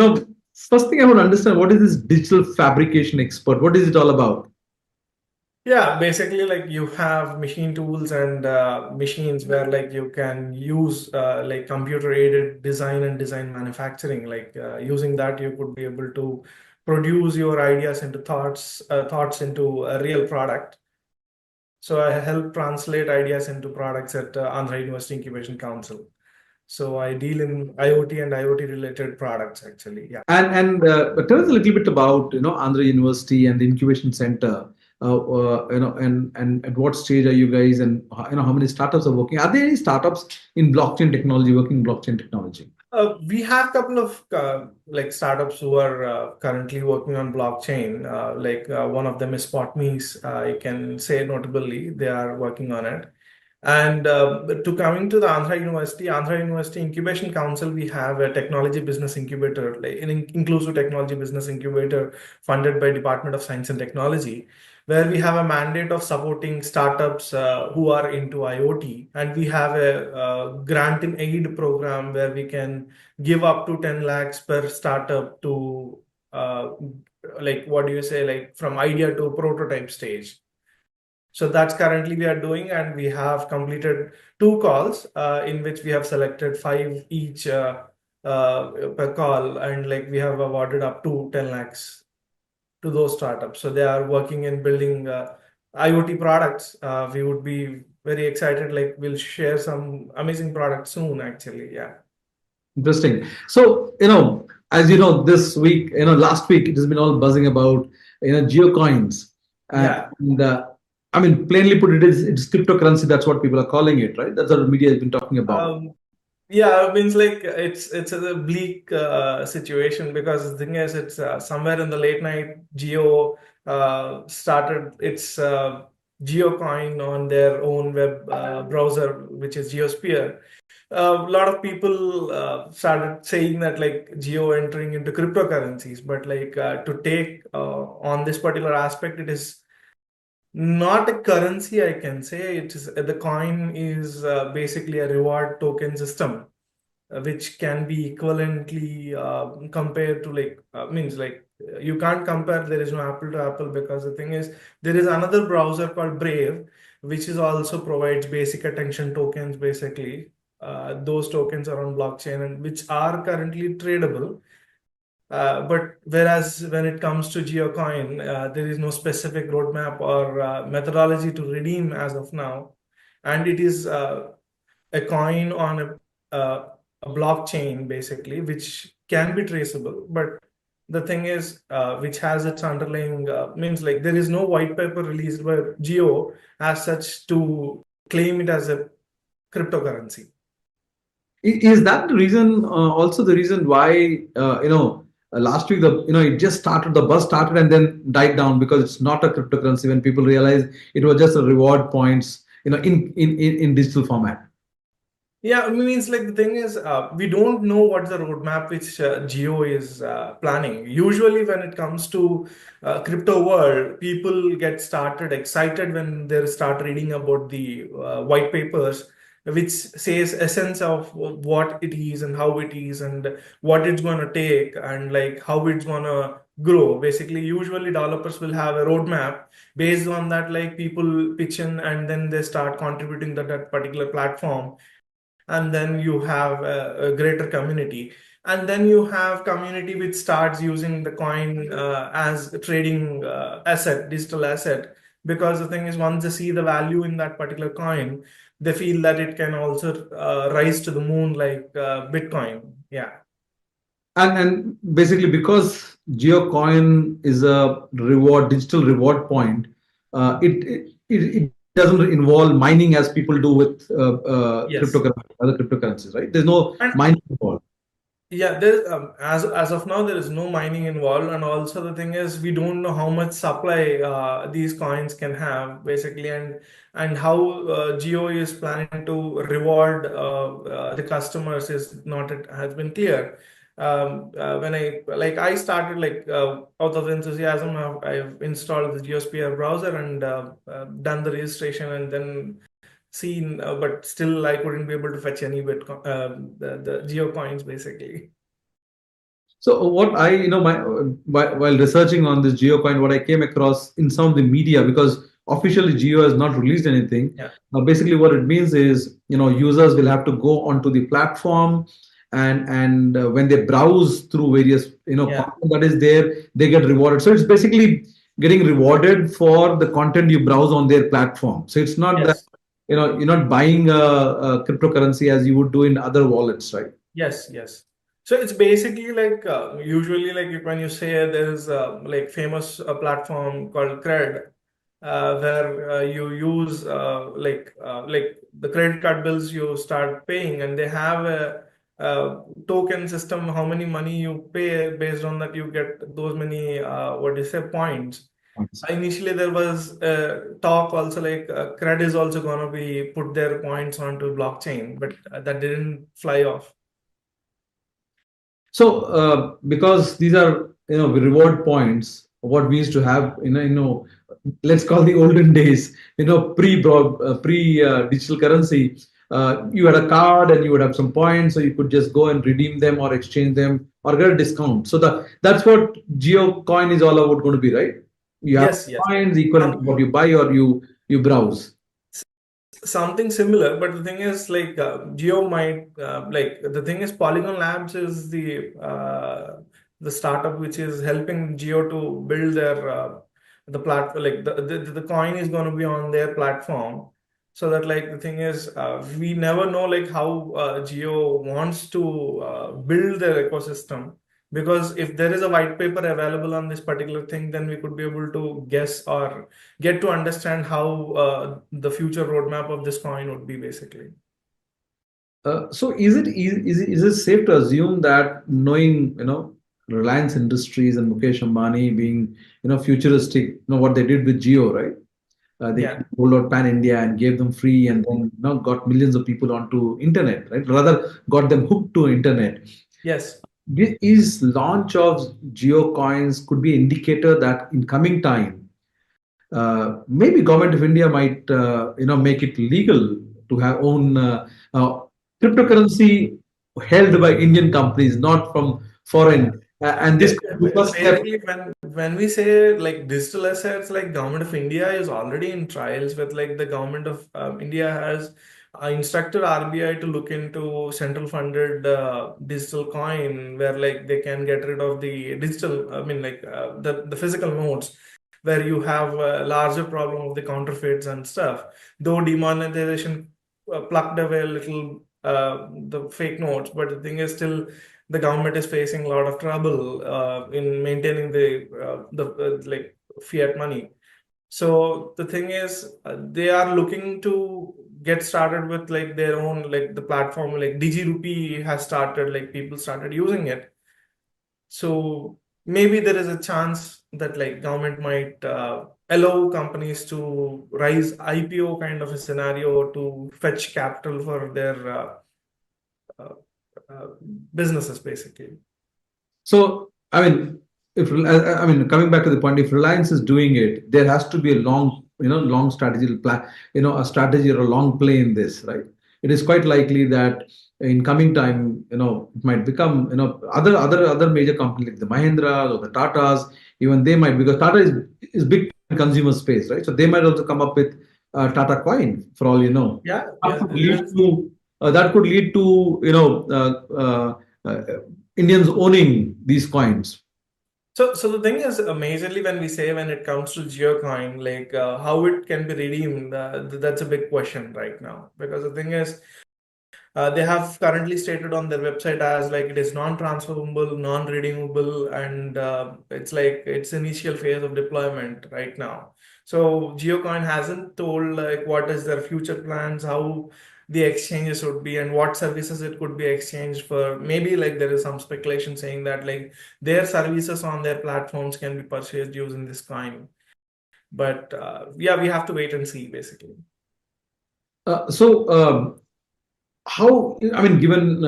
first thing I want to understand, what is this digital fabrication expert? What is it all about? Yeah, basically, like you have machine tools and machines where like you can use like computer-aided design and design manufacturing. Like using that, you could be able to produce your ideas into thoughts into a real product. So I help translate ideas into products at Andhra University Incubation Council. So I deal in IoT and IoT related products actually. Yeah. And tell us a little bit about Andhra University and the incubation center. And at what stage are you guys, and how many startups are working? Are there any startups in blockchain technology working in blockchain technology? We have a couple of like startups who are currently working on blockchain. One of them is SpotMe's. I can say notably they are working on it. And to coming to the Andhra University Incubation Council, we have a technology business incubator, like an inclusive technology business incubator funded by Department of Science and Technology, where we have a mandate of supporting startups who are into IoT. And we have a grant in aid program where we can give up to 10 lakhs per startup to like from idea to prototype stage. So that's currently we are doing, and we have completed 2 calls in which we have selected 5 each per call, and like we have awarded up to 10 lakhs to those startups. So they are working in building IoT products. We would be very excited. Like we'll share some amazing products soon. Actually, yeah. Interesting. So, as you know, this week, last week, it has been all buzzing about, geocoins. Yeah. And I mean, plainly put, it's cryptocurrency. That's what people are calling it, right? That's what the media has been talking about. Yeah, it means like it's a bleak situation, because the thing is, it's somewhere in the late night, Geo started its GeoCoin on their own web browser, which is Geosphere. A lot of people started saying that like Geo entering into cryptocurrencies, but like to take on this particular aspect, it is not a currency, I can say. It is the coin is basically a reward token system, which can be equivalently compared to like means like you can't compare. There is no apple to apple, because the thing is there is another browser called Brave, which is also provides basic attention tokens. Basically, those tokens are on blockchain and which are currently tradable. But whereas when it comes to GeoCoin, there is no specific roadmap or methodology to redeem as of now, and it is a coin on a blockchain basically, which can be traceable. But the thing is, which has its underlying means like there is no white paper released by Geo as such to claim it as a cryptocurrency. Is that the reason, also the reason why, last week, it just started, the buzz started and then died down because it's not a cryptocurrency when people realized it was just a reward points, in digital format? Yeah, I mean, it's like the thing is, we don't know what the roadmap which Geo is planning. Usually, when it comes to crypto world, people get started excited when they start reading about the white papers, which says essence of what it is and how it is and what it's going to take and like how it's going to grow. Basically, usually developers will have a roadmap based on that. Like people pitch in and then they start contributing to that particular platform, and then you have a greater community, and then you have community which starts using the coin as a trading digital asset, because the thing is, once they see the value in that particular coin, they feel that it can also rise to the moon like Bitcoin. Yeah. And basically, because GeoCoin is a digital reward point, it doesn't involve mining as people do with Yes. other cryptocurrencies, right? There's no And mining involved. yeah, there as of now there is no mining involved, and also the thing is we don't know how much supply these coins can have basically, and how Geo is planning to reward the customers is not it has been clear. When I started like out of enthusiasm, I've installed the Geosphere browser and done the registration and then seen, but still I couldn't be able to fetch any Bitcoin, the Geo coins basically. So what I, while researching on this GeoCoin, what I came across in some of the media, because officially Geo has not released anything. Yeah. Basically, what it means is, users will have to go onto the platform, and when they browse through various, Yeah. content that is there, they get rewarded. So it's basically getting rewarded for the content you browse on their platform. So it's not that Yes. you're not buying a cryptocurrency as you would do in other wallets, right? Yes, yes. So it's basically like usually like when you say there's like famous platform called Cred, where you use like the credit card bills you start paying, and they have a token system. How many money you pay based on that, you get those many what do you say, points. Initially, there was talk also like Cred is also going to be put their points onto blockchain, but that didn't fly off. So, because these are reward points, what we used to have, let's call the olden days, pre digital currency. You had a card and you would have some points, so you could just go and redeem them or exchange them or get a discount. So that's what Geo Coin is all about going to be, right? You have Yes, yes. coins equivalent to what you buy or you browse. Something similar, but the thing is like Geo might like the thing is Polygon Labs is the startup which is helping Geo to build their the platform, like the coin is going to be on their platform. So that like the thing is we never know like how Geo wants to build their ecosystem, because if there is a white paper available on this particular thing, then we could be able to guess or get to understand how the future roadmap of this coin would be basically. So is it safe to assume that, knowing Reliance Industries and Mukesh Ambani being futuristic, what they did with Geo, right? They Yeah. rolled out Pan India and gave them free, and then got millions of people onto internet, right? Rather, got them hooked to internet. Yes. Is launch of Geo coins could be an indicator that in coming time, maybe government of India might make it legal to have own cryptocurrency held by Indian companies, not from foreign. And this could be the first step. Basically, when we say like digital assets, like government of India is already in trials with like the government of India has instructed RBI to look into central funded digital coin, where like they can get rid of the digital, I mean like the physical notes, where you have a larger problem of the counterfeits and stuff. Though demonetization plucked away a little the fake notes, but the thing is still the government is facing a lot of trouble in maintaining the like fiat money. So the thing is, they are looking to get started with like their own like the platform, like DigiRupee has started, like people started using it. So maybe there is a chance that like government might allow companies to rise IPO kind of a scenario to fetch capital for their uh, uh, businesses basically. So, I mean, coming back to the point, if Reliance is doing it, there has to be a long strategy plan, a strategy or a long play in this, right? It is quite likely that in coming time, it might become, other major companies like the Mahindras or the Tatas, even they might, because Tata is big in consumer space, right? So they might also come up with Tata Coin, for all you know. Yeah, That could lead to Indians owning these coins. So the thing is, majorly when we say when it comes to geocoin, like how it can be redeemed, that's a big question right now. Because the thing is, they have currently stated on their website as like it is non-transferable, non-redeemable, and it's like its initial phase of deployment right now. So geocoin hasn't told like what is their future plans, how the exchanges would be, and what services it could be exchanged for. Maybe like there is some speculation saying that like their services on their platforms can be purchased using this coin. But yeah, we have to wait and see basically. How, I mean, given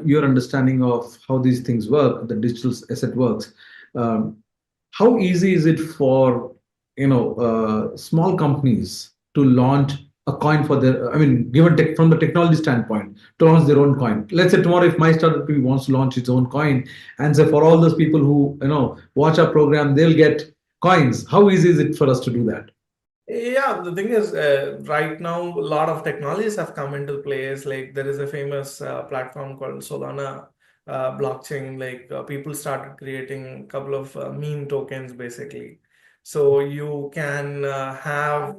your understanding of how these things work, the digital asset works, how easy is it for small companies to launch a coin for their, I mean, given from the technology standpoint, to launch their own coin? Let's say tomorrow, if MyStartupTV wants to launch its own coin, and say for all those people who watch our program, they'll get coins. How easy is it for us to do that? Yeah, the thing is, right now, a lot of technologies have come into place. Like there is a famous platform called Solana blockchain. Like people started creating a couple of meme tokens, basically. So you can have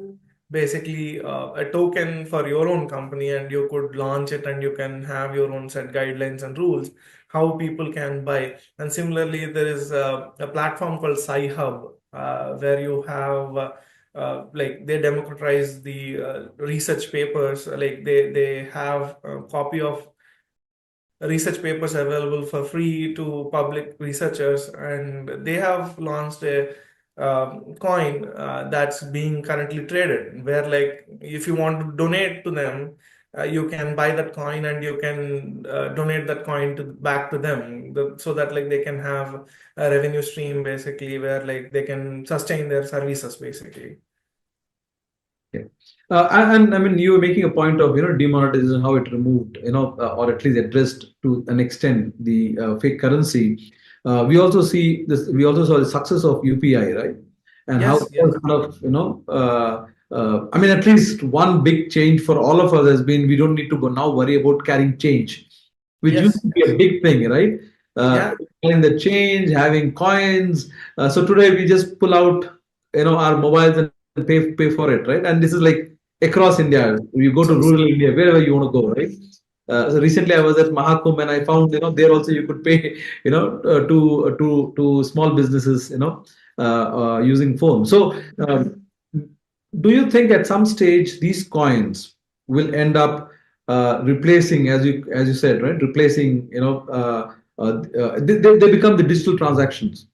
basically a token for your own company, and you could launch it and you can have your own set guidelines and rules how people can buy. And similarly, there is a platform called SciHub where you have like they democratize the research papers. Like they have a copy of research papers available for free to public researchers, and they have launched a coin that's being currently traded, where like if you want to donate to them, you can buy that coin and you can donate that coin to back to them, so that like they can have a revenue stream basically, where like they can sustain their services basically. Okay. And I mean, you were making a point of demonetization, how it removed or at least addressed to an extent the fake currency. We also see this. We also saw the success of UPI, right? And how Yes, yes. kind of I mean, at least one big change for all of us has been we don't need to go now worry about carrying change, which used Yes, to be a big thing, right? yeah. Carrying the change, having coins. So today we just pull out our mobiles and pay for it, right? And this is like across India. You go to rural India, wherever you want to go, right? So recently I was at Mahakumbh and I found there also you could pay to small businesses using phone. So do you think at some stage these coins will end up replacing, as you said, right? Replacing they become the digital transactions.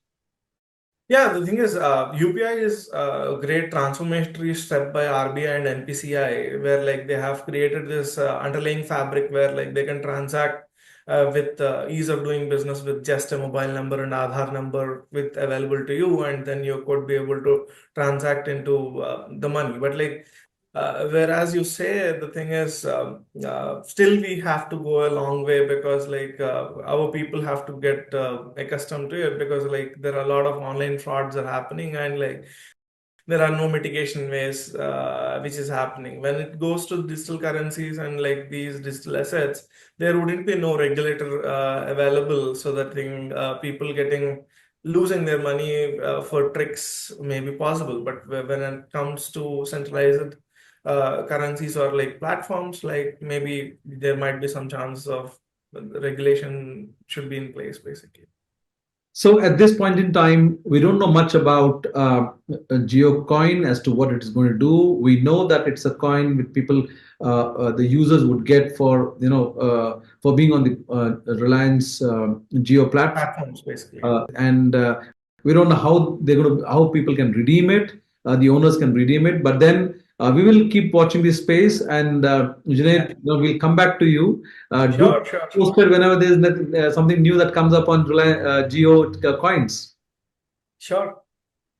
Yeah, the thing is, UPI is a great transformatory step by RBI and NPCI, where like they have created this underlying fabric where like they can transact with ease of doing business with just a mobile number and Aadhaar number with available to you, and then you could be able to transact into the money. But like whereas you say the thing is, still we have to go a long way, because like our people have to get accustomed to it, because like there are a lot of online frauds are happening, and like there are no mitigation ways which is happening. When it goes to digital currencies and like these digital assets, there wouldn't be no regulator available, so that thing people getting losing their money for tricks may be possible. But when it comes to centralized currencies or like platforms, like maybe there might be some chance of regulation should be in place basically. So at this point in time, we don't know much about a GeoCoin as to what it is going to do. We know that it's a coin with people, the users would get for being on the Reliance Geo platform, Platforms basically. and we don't know how people can redeem it. The owners can redeem it, but then we will keep watching this space, and Junaid, we'll come back to you. Do Sure. post it whenever there's something new that comes up on Geo coins. Sure.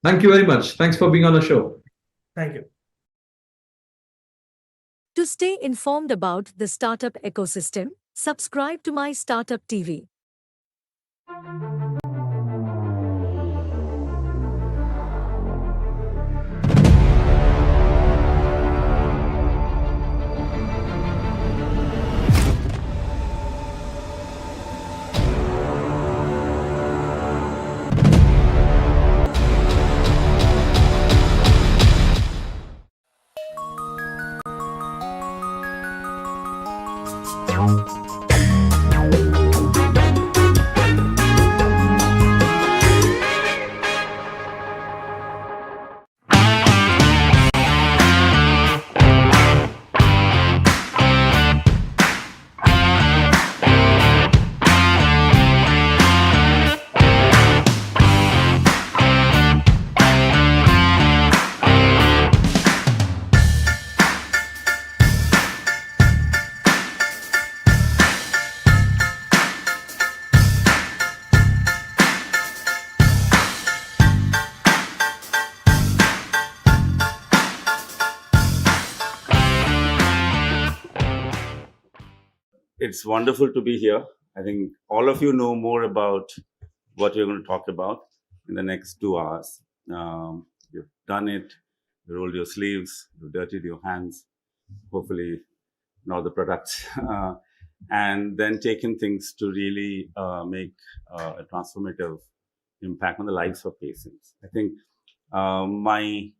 Thank you very much. Thanks for being on the show. Thank you. To stay informed about the startup ecosystem, subscribe to My Startup TV. It's wonderful to be here. I think all of you know more about what we're going to talk about in the next 2 hours. You've done it, you rolled your sleeves, you've dirtied your hands, hopefully not the products, and then taken things to really make a transformative impact on the lives of patients. I think my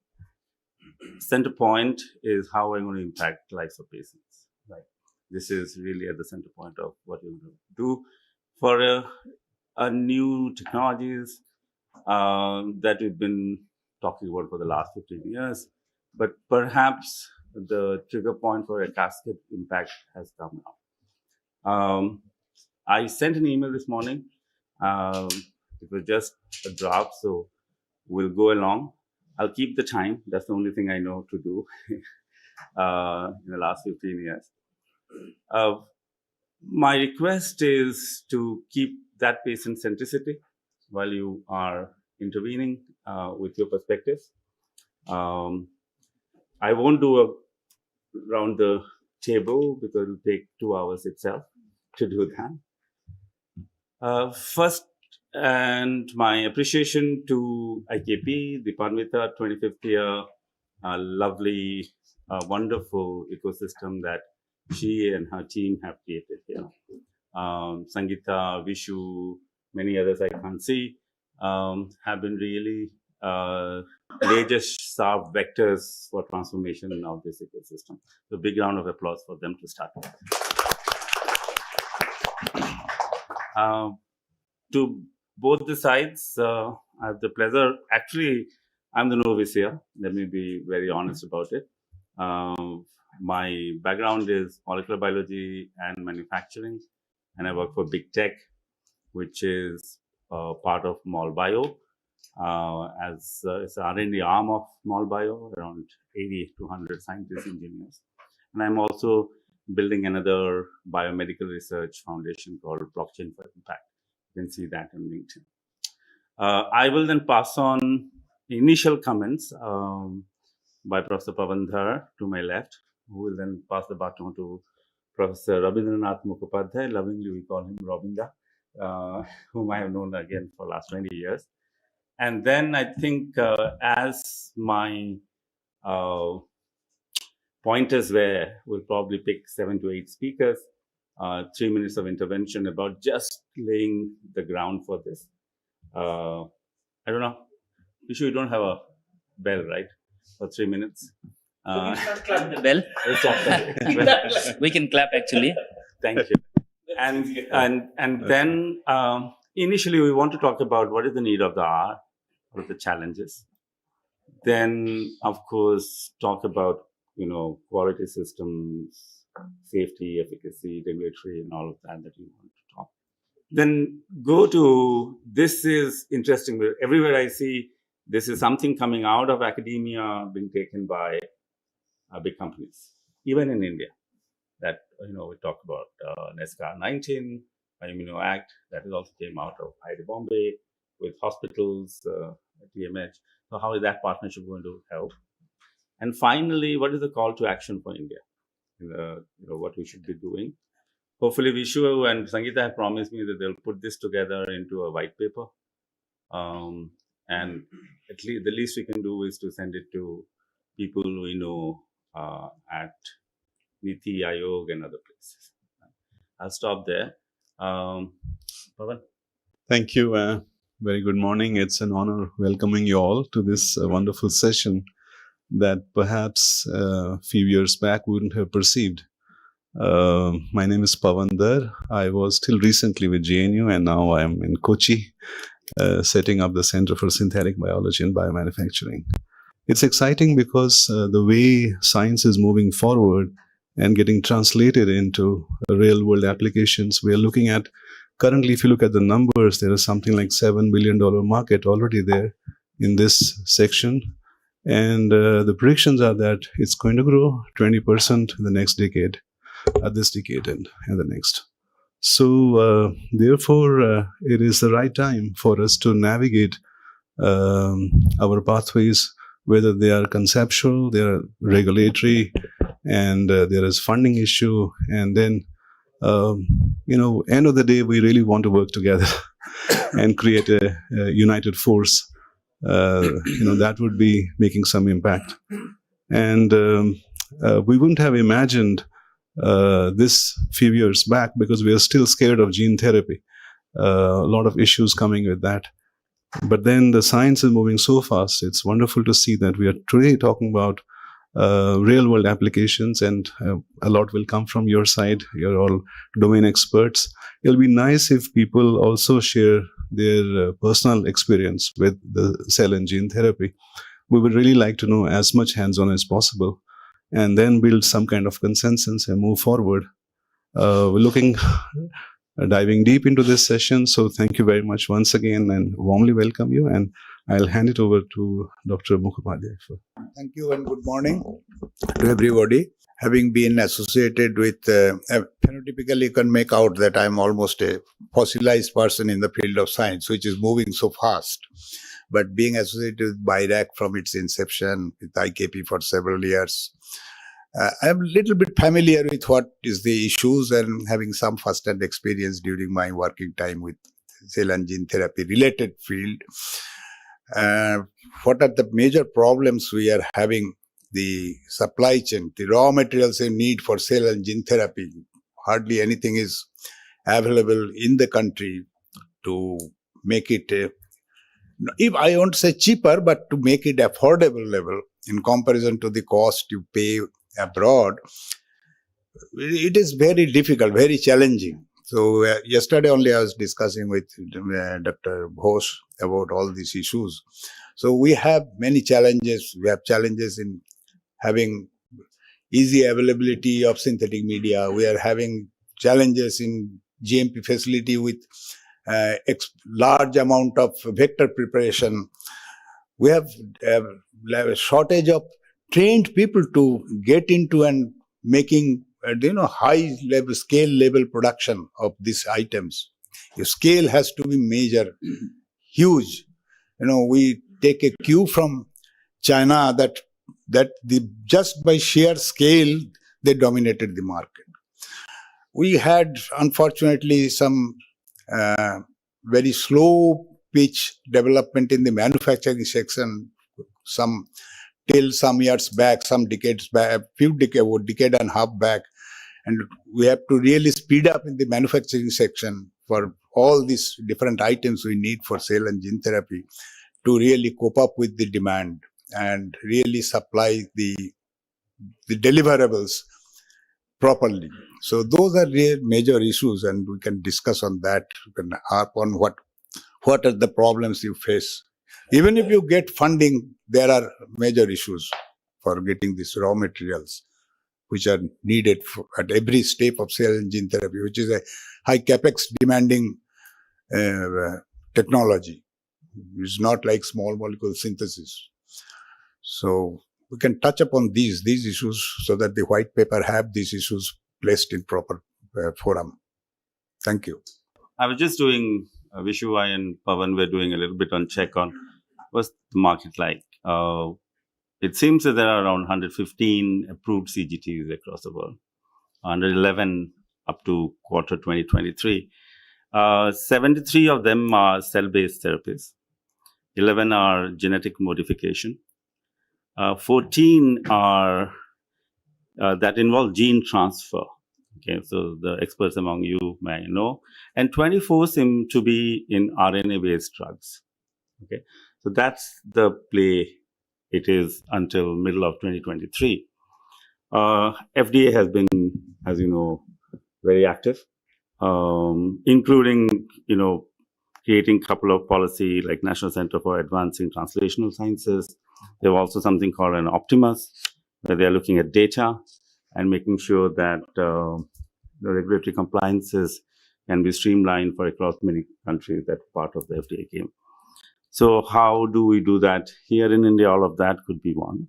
center point is how I'm going to impact lives of patients. Right. This is really at the center point of what we're going to do for a new technologies that we've been talking about for the last 15 years. But perhaps the trigger point for a cascade impact has come now. I sent an email this morning. It was just a draft, so we'll go along. I'll keep the time. That's the only thing I know to do in the last 15 years. My request is to keep that patient centricity while you are intervening with your perspectives. I won't do a round the table because it'll take 2 hours itself to do that. First, and my appreciation to IKP, the Panvita 25th year, lovely, wonderful ecosystem that she and her team have created here. Sangeeta, Vishu, many others I can't see, have been really major sharp vectors for transformation of this ecosystem. So big round of applause for them to start with. To both the sides, I have the pleasure. Actually, I'm the novice here. Let me be very honest about it. My background is molecular biology and manufacturing, and I work for Big Tech, which is part of MolBio. As it's an R&D arm of MolBio, around 80 to 100 scientists, engineers. And I'm also building another biomedical research foundation called Blockchain for Impact. You can see that on LinkedIn. I will then pass on initial comments by Professor Pavandhar to my left, who will then pass the baton to Professor Rabindranath Mukhopadhyay. Lovingly, we call him Robinda, whom I have known again for the last 20 years. And then I think as my pointers were, we'll probably pick 7 to 8 speakers, 3 minutes of intervention about just laying the ground for this. I don't know. Vishu, you don't have a bell, right? For 3 minutes. We can clap the bell. We can clap actually. Thank you. And then initially we want to talk about what is the need of the hour, what are the challenges. Then, of course, talk about, quality systems, safety, efficacy, regulatory, and all of that we want to talk. Then go to, this is interesting. Everywhere I see, this is something coming out of academia being taken by big companies, even in India. That, we talk about NESCAR 19, Immuno Act, that is also came out of IIT Bombay with hospitals, TMH. So how is that partnership going to help? And finally, what is the call to action for India? What we should be doing. Hopefully, Vishu and Sangeeta have promised me that they'll put this together into a white paper. And at least the least we can do is to send it to people we know at Niti Aayog and other places. I'll stop there. Pavan? Thank you. Very good morning. It's an honor welcoming you all to this wonderful session that perhaps a few years back we wouldn't have perceived. My name is Pavandhar. I was till recently with JNU and now I am in Kochi, setting up the Center for Synthetic Biology and Biomanufacturing. It's exciting because the way science is moving forward and getting translated into real world applications, we are looking at, currently if you look at the numbers, there is something like $7 billion market already there in this section. And the predictions are that it's going to grow 20% in the next decade, this decade and the next. So therefore, it is the right time for us to navigate our pathways, whether they are conceptual, they are regulatory, and there is funding issue. And then, end of the day, we really want to work together and create a united force. That would be making some impact. And we wouldn't have imagined this few years back because we are still scared of gene therapy. A lot of issues coming with that. But then the science is moving so fast. It's wonderful to see that we are today talking about real world applications, and a lot will come from your side. You're all domain experts. It'll be nice if people also share their personal experience with the cell and gene therapy. We would really like to know as much hands-on as possible, and then build some kind of consensus and move forward. We're looking diving deep into this session. So thank you very much once again, and warmly welcome you. And I'll hand it over to Dr. Mukhopadhyay. Thank you and good morning to everybody. Having been associated with, phenotypically you can make out that I'm almost a fossilized person in the field of science, which is moving so fast. But being associated with BIRAC from its inception, with IKP for several years, I'm a little bit familiar with what is the issues, and having some first-hand experience during my working time with cell and gene therapy related field. What are the major problems we are having? The supply chain, the raw materials you need for cell and gene therapy. Hardly anything is available in the country to make it, if I won't say cheaper, but to make it affordable level in comparison to the cost you pay abroad. It is very difficult, very challenging. So yesterday only I was discussing with Dr. Ghosh about all these issues. So we have many challenges. We have challenges in having easy availability of synthetic media. We are having challenges in GMP facility with large amount of vector preparation. We have a shortage of trained people to get into and making high level, scale level production of these items. Your scale has to be major, huge. We take a cue from China that just by sheer scale, they dominated the market. We had, unfortunately, some very slow pitch development in the manufacturing section, till some years back, some decades back, decade and a half back. And we have to really speed up in the manufacturing section for all these different items we need for cell and gene therapy to really cope up with the demand and really supply the deliverables properly. So those are real major issues, and we can discuss on that. We can harp on what are the problems you face. Even if you get funding, there are major issues for getting these raw materials, which are needed at every step of cell and gene therapy, which is a high capex demanding technology. It's not like small molecule synthesis. So we can touch upon these issues so that the white paper have these issues placed in proper forum. Thank you. I was just doing, Vishu, I and Pavan were doing a little bit on check on what's the market like. It seems that there are around 115 approved CGTs across the world, 111 up to quarter 2023. 73 of them are cell-based therapies. 11 are genetic modification. 14 are that involve gene transfer. Okay, so the experts among you may know. And 24 seem to be in RNA-based drugs. Okay, so that's the play it is until middle of 2023. FDA has been, as you know, very active, including, creating a couple of policy like National Center for Advancing Translational Sciences. They have also something called an Optimus, where they're looking at data and making sure that the regulatory compliances can be streamlined for across many countries that part of the FDA game. So how do we do that here in India? All of that could be one.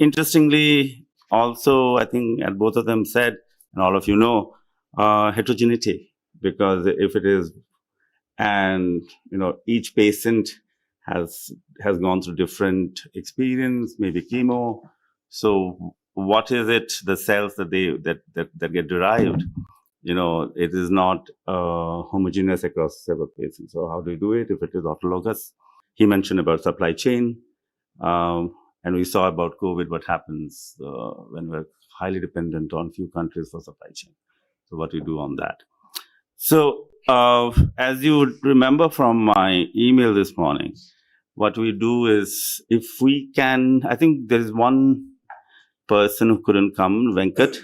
Interestingly, also, I think, and both of them said, and all of you know, heterogeneity, because if it is, and each patient has gone through different experience, maybe chemo. So what is it, the cells that get derived? It is not homogeneous across several patients. So how do you do it if it is autologous? He mentioned about supply chain, and we saw about COVID, what happens when we're highly dependent on few countries for supply chain. So what do you do on that? So as you would remember from my email this morning, what we do is, if we can, I think there is one person who couldn't come, Venkat,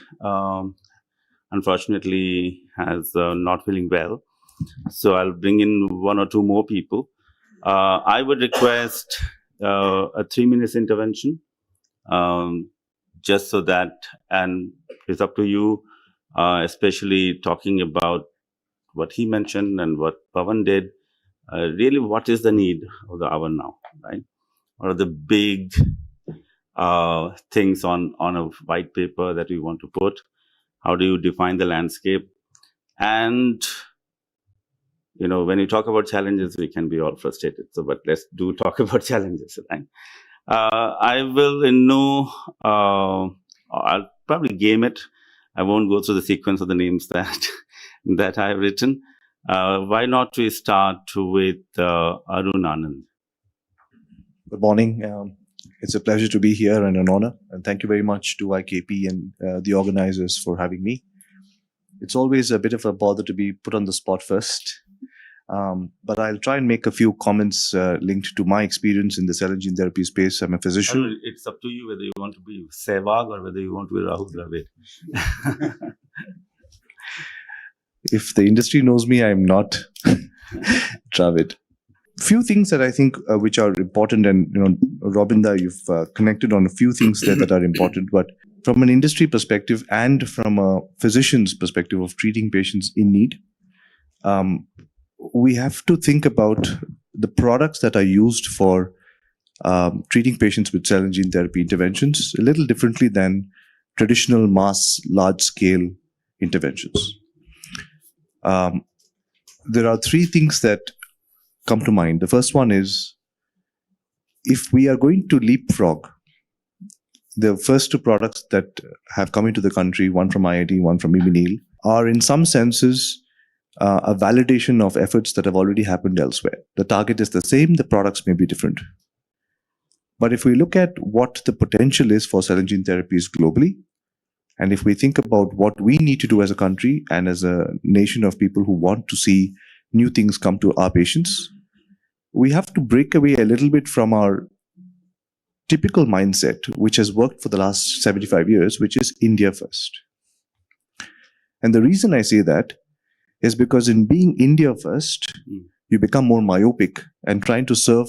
unfortunately has not feeling well. So I'll bring in one or two more people. I would request a 3-minute intervention, just so that, and it's up to you, especially talking about what he mentioned and what Pawan did. Really, what is the need of the hour now, right? What are the big things on a white paper that we want to put? How do you define the landscape? And, you know, when you talk about challenges, we can be all frustrated. So, but let's do talk about challenges, right? I will I'll probably game it. I won't go through the sequence of the names that I've written. Why not we start with Arun Anand? Good morning. It's a pleasure to be here and an honor. And thank you very much to IKP and the organizers for having me. It's always a bit of a bother to be put on the spot first. But I'll try and make a few comments linked to my experience in the cell and gene therapy space. I'm a physician. It's up to you whether you want to be Sehwag or whether you want to be Rahul Dravid. If the industry knows me, I'm not Dravid. Few things that I think which are important, and Robinda, you've connected on a few things there that are important. But from an industry perspective and from a physician's perspective of treating patients in need, we have to think about the products that are used for treating patients with cell and gene therapy interventions a little differently than traditional mass, large-scale interventions. There are three things that come to mind. The first one is, if we are going to leapfrog, the first two products that have come into the country, one from IIT, one from Immunil, are in some senses a validation of efforts that have already happened elsewhere. The target is the same, the products may be different. But if we look at what the potential is for cell and gene therapies globally, and if we think about what we need to do as a country and as a nation of people who want to see new things come to our patients, we have to break away a little bit from our typical mindset, which has worked for the last 75 years, which is India first. And the reason I say that is because in being India first, you become more myopic and trying to serve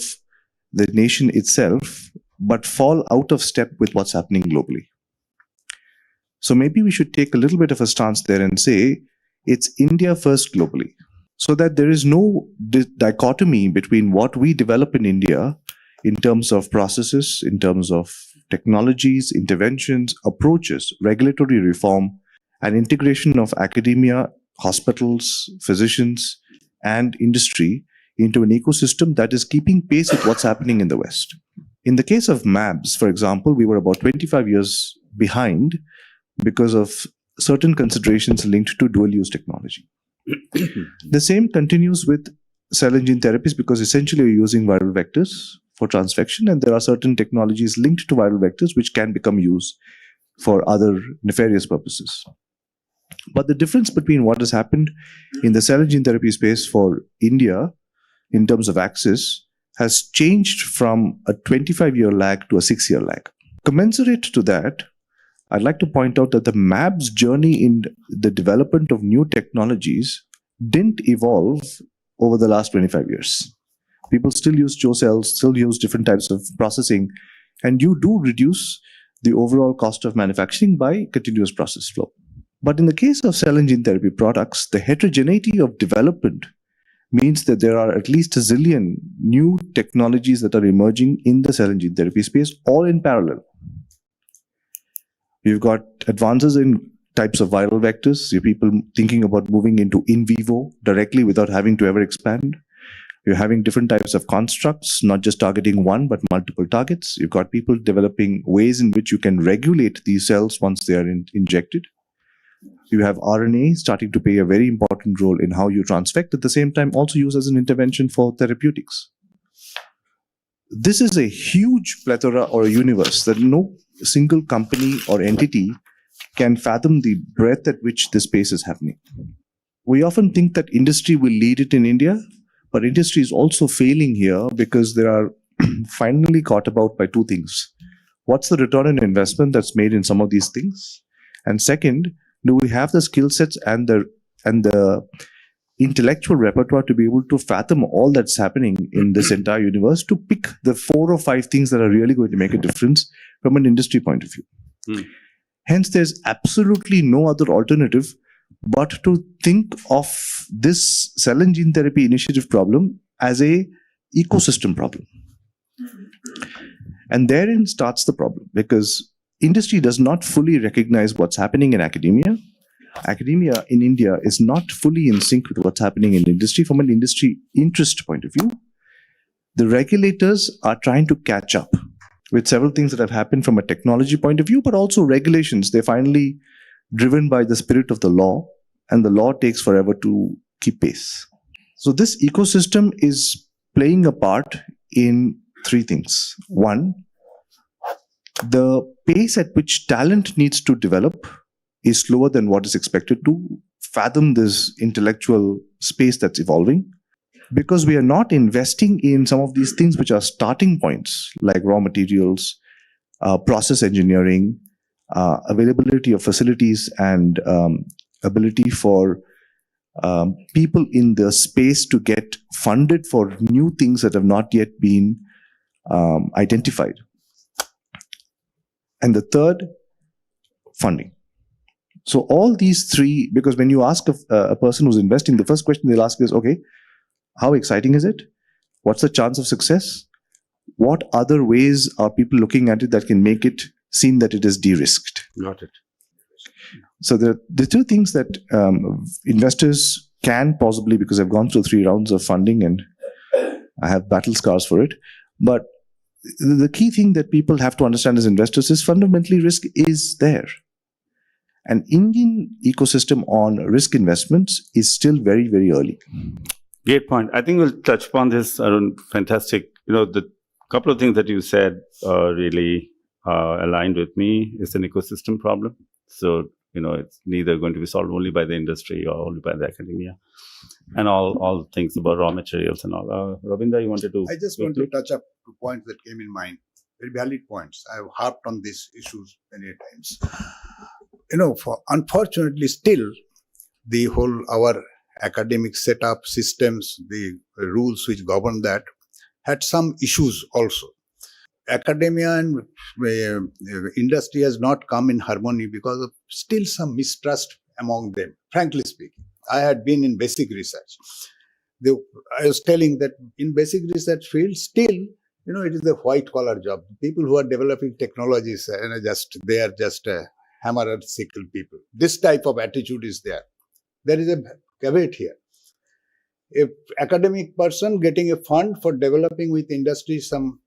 the nation itself, but fall out of step with what's happening globally. So maybe we should take a little bit of a stance there and say, it's India first globally, so that there is no dichotomy between what we develop in India in terms of processes, in terms of technologies, interventions, approaches, regulatory reform, and integration of academia, hospitals, physicians, and industry into an ecosystem that is keeping pace with what's happening in the West. In the case of MABs, for example, we were about 25 years behind because of certain considerations linked to dual-use technology. The same continues with cell and gene therapies, because essentially you're using viral vectors for transfection, and there are certain technologies linked to viral vectors which can become used for other nefarious purposes. But the difference between what has happened in the cell and gene therapy space for India in terms of access has changed from a 25-year lag to a 6-year lag. Commensurate to that, I'd like to point out that the MAB's journey in the development of new technologies didn't evolve over the last 25 years. People still use CHO cells, still use different types of processing, and you do reduce the overall cost of manufacturing by continuous process flow. But in the case of cell and gene therapy products, the heterogeneity of development means that there are at least a zillion new technologies that are emerging in the cell and gene therapy space, all in parallel. You've got advances in types of viral vectors. You have people thinking about moving into in vivo directly without having to ever expand. You're having different types of constructs, not just targeting one, but multiple targets. You've got people developing ways in which you can regulate these cells once they are injected. You have RNA starting to play a very important role in how you transfect, at the same time also used as an intervention for therapeutics. This is a huge plethora or a universe that no single company or entity can fathom the breadth at which this space is happening. we often think that industry will lead it in India, but industry is also failing here because they are finally caught about by two things. What's the return on investment that's made in some of these things? And second, do we have the skill sets and the intellectual repertoire to be able to fathom all that's happening in this entire universe, to pick the 4 or 5 things that are really going to make a difference from an industry point of view. Hence, there's absolutely no other alternative but to think of this cell and gene therapy initiative problem as a ecosystem problem. And therein starts the problem, because industry does not fully recognize what's happening in academia. Academia in India is not fully in sync with what's happening in industry from an industry interest point of view. The regulators are trying to catch up with several things that have happened from a technology point of view, but also regulations. They're finally driven by the spirit of the law, and the law takes forever to keep pace. So this ecosystem is playing a part in 3 things. One, the pace at which talent needs to develop is slower than what is expected to fathom this intellectual space that's evolving, because we are not investing in some of these things which are starting points, like raw materials, process engineering, availability of facilities, and ability for people in the space to get funded for new things that have not yet been identified. And the third, funding. So all these 3, because when you ask a person who's investing, the first question they'll ask is, okay, how exciting is it? What's the chance of success? What other ways are people looking at it that can make it seem that it is de-risked? Got it. So the 2 things that investors can possibly, because I've gone through 3 rounds of funding and I have battle scars for it, but the key thing that people have to understand as investors is fundamentally risk is there. And Indian ecosystem on risk investments is still very, very early. Great point. I think we'll touch upon this, Arun. Fantastic. The couple of things that you said really aligned with me. It's an ecosystem problem. So, it's neither going to be solved only by the industry or only by the academia, and all things about raw materials and all. Ravinda, you wanted to? I just want to touch up 2 points that came in mind. Very valid points. I've harped on these issues many times. Unfortunately, still, the whole, our academic setup, systems, the rules which govern that, had some issues also. Academia and industry has not come in harmony because of still some mistrust among them, frankly speaking. I had been in basic research. I was telling that in basic research field, still, it is a white-collar job. People who are developing technologies, they are just hammer and sickle people. This type of attitude is there. There is a caveat here. If academic person getting a fund for developing with industry some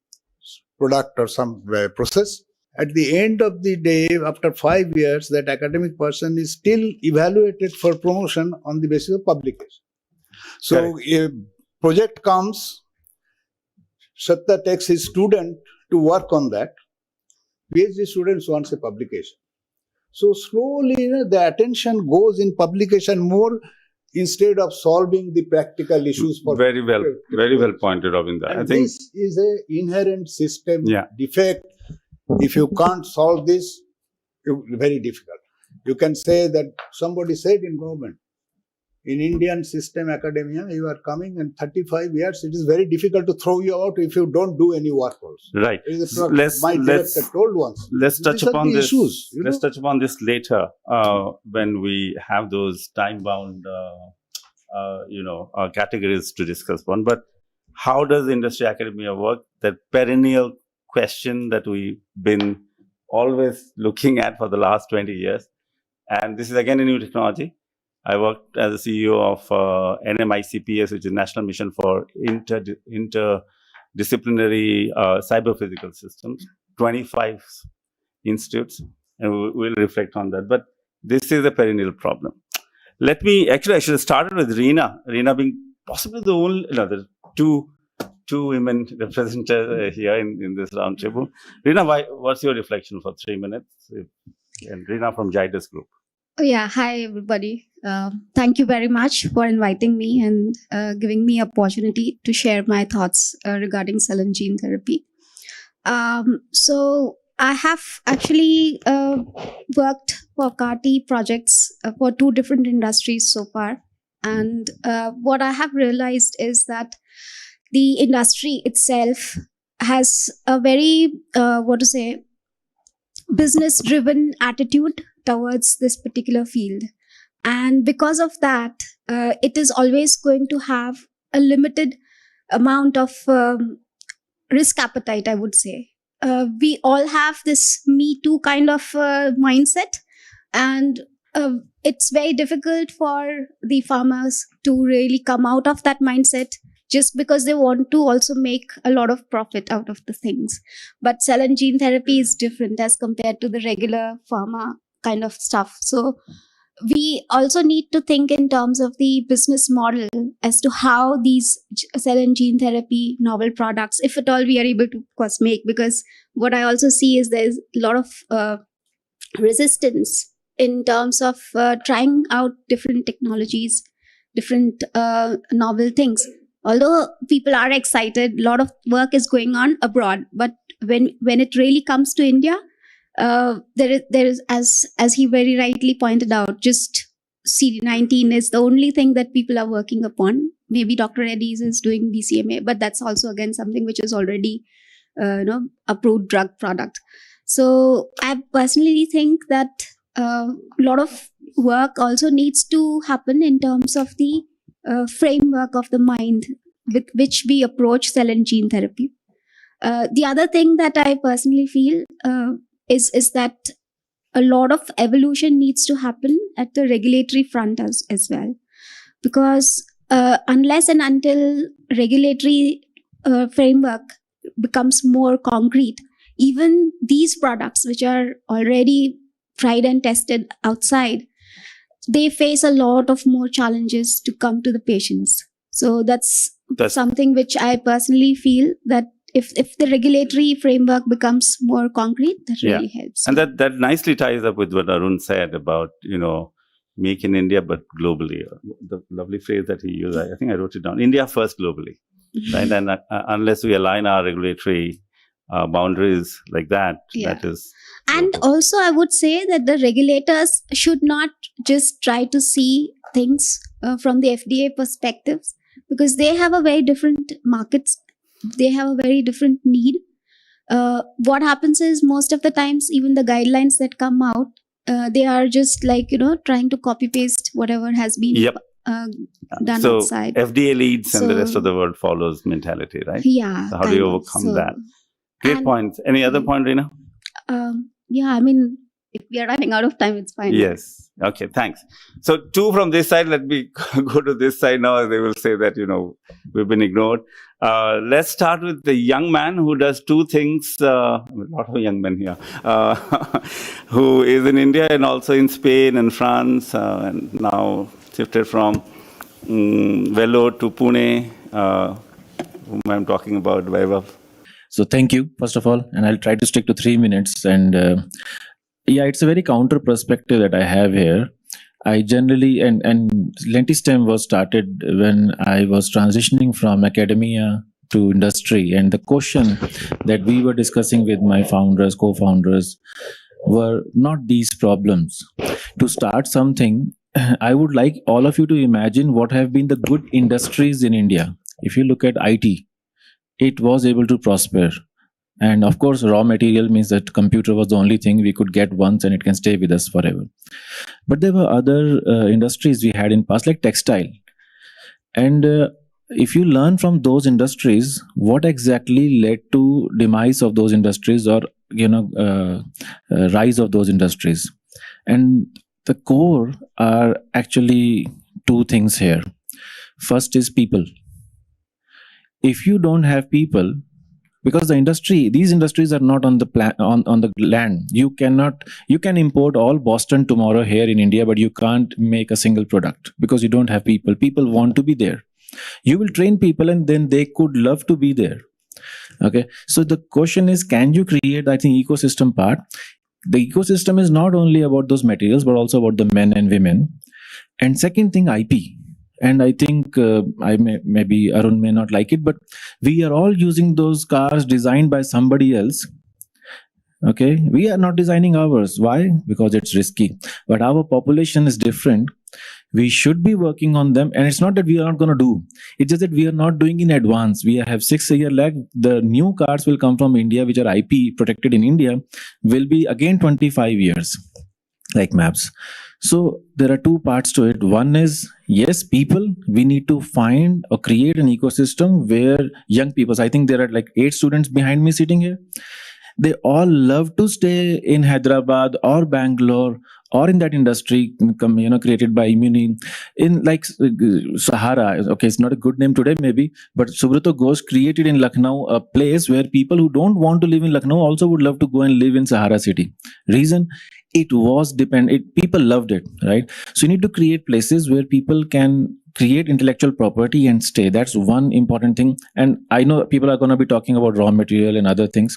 product or some process, at the end of the day, after 5 years, that academic person is still evaluated for promotion on the basis of publication. So a project comes, Satta takes his student to work on that. PhD students wants a publication. So slowly, the attention goes in publication more instead of solving the practical issues. Very well pointed, Ravinda. I think this is an inherent system defect. If you can't solve this, it's very difficult. You can say that somebody said in government, in Indian system academia, you are coming and 35 years, it is very difficult to throw you out if you don't do any work also. Right. My director told once. Let's touch upon this. Let's touch upon this later when we have those time-bound, categories to discuss one. But how does industry academia work? That perennial question that we've been always looking at for the last 20 years. And this is again a new technology. I worked as a CEO of NMICPS, which is National Mission for Interdisciplinary Cyber-Physical Systems, 25 institutes, and we'll reflect on that. But this is a perennial problem. I should have started with Reena. Reena being possibly the only, there's two women represented here in this roundtable. Reena, what's your reflection for 3 minutes? And Reena from Jidus Group. Oh, yeah. Hi, everybody. Thank you very much for inviting me and giving me opportunity to share my thoughts regarding cell and gene therapy. So I have actually worked for CAR-T projects for 2 different industries so far. And what I have realized is that the industry itself has a very, business-driven attitude towards this particular field. And because of that, it is always going to have a limited amount of risk appetite, I would say. We all have this Me Too kind of mindset, and it's very difficult for the farmers to really come out of that mindset just because they want to also make a lot of profit out of the things. But cell and gene therapy is different as compared to the regular pharma kind of stuff. So we also need to think in terms of the business model as to how these cell and gene therapy novel products, if at all we are able to, of course, make, because what I also see is there's a lot of resistance in terms of trying out different technologies, different novel things. Although people are excited, a lot of work is going on abroad, but when it really comes to India, there is as he very rightly pointed out, just CD19 is the only thing that people are working upon. Maybe Dr. Reddy's is doing BCMA, but that's also again something which is already approved drug product. So I personally think that a lot of work also needs to happen in terms of the framework of the mind with which we approach cell and gene therapy. The other thing that I personally feel is that a lot of evolution needs to happen at the regulatory front as well. Because unless and until regulatory framework becomes more concrete, even these products which are already tried and tested outside, they face a lot of more challenges to come to the patients. So that's something which I personally feel that if the regulatory framework becomes more concrete, that really helps. And that nicely ties up with what Arun said about, make in India, but globally. The lovely phrase that he used, I think I wrote it down, India first globally. Right? And unless we align our regulatory boundaries like that, that is... And also, I would say that the regulators should not just try to see things from the FDA perspective, because they have a very different markets. They have a very different need. What happens is most of the times, even the guidelines that come out, they are just like, trying to copy paste whatever has been done outside. FDA leads and the rest of the world follows mentality, right? Yeah. So how do you overcome that? Great points. Any other point, Reena? If we are running out of time, it's fine. Yes. Okay, thanks. So 2 from this side, let me go to this side now. They will say that, we've been ignored. Let's start with the young man who does 2 things, a lot of young men here, who is in India and also in Spain and France, and now shifted from Vellore to Pune, whom I'm talking about, Vaibhav. So thank you, first of all, and I'll try to stick to 3 minutes. And it's a very counter perspective that I have here. I generally, and Lentistem was started when I was transitioning from academia to industry. And the question that we were discussing with my founders, co-founders, were not these problems. To start something, I would like all of you to imagine what have been the good industries in India. If you look at IT, it was able to prosper. And of course, raw material means that computer was the only thing we could get once and it can stay with us forever. But there were other industries we had in past, like textile. And if you learn from those industries, what exactly led to demise of those industries or, rise of those industries. And the core are actually 2 things here. First is people. If you don't have people, because these industries are not on the on the land. You can import all Boston tomorrow here in India, but you can't make a single product because you don't have people. People want to be there. You will train people and then they could love to be there. Okay. So the question is, can you create, I think, ecosystem part? The ecosystem is not only about those materials, but also about the men and women. And second thing, IP. And I think maybe Arun may not like it, but we are all using those cars designed by somebody else. Okay, we are not designing ours. Why? Because it's risky. But our population is different. We should be working on them, and it's not that we are not going to do. It's just that we are not doing in advance. We have 6-year lag. The new cars will come from India, which are IP protected in India, will be again 25 years, like maps. So there are two parts to it. One is, yes, people, we need to find or create an ecosystem where young people, so I think there are like 8 students behind me sitting here. They all love to stay in Hyderabad or Bangalore or in that industry, created by Immuni, in like Sahara. Okay, it's not a good name today maybe, but Subrato Ghosh created in Lucknow a place where people who don't want to live in Lucknow also would love to go and live in Sahara city. Reason? It was people loved it, right? So you need to create places where people can create intellectual property and stay. That's one important thing. And I know people are going to be talking about raw material and other things.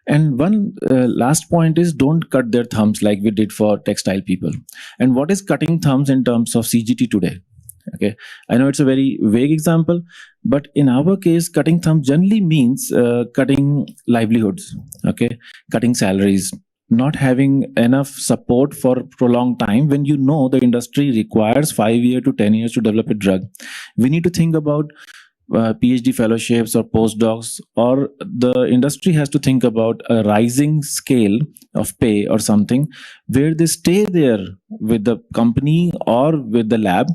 And one last point is, don't cut their thumbs like we did for textile people. And what is cutting thumbs in terms of CGT today? Okay, I know it's a very vague example, but in our case, cutting thumbs generally means cutting livelihoods, okay, cutting salaries, not having enough support for prolonged time when you know the industry requires 5 years to 10 years to develop a drug. We need to think about PhD fellowships or postdocs, or the industry has to think about a rising scale of pay or something where they stay there with the company or with the lab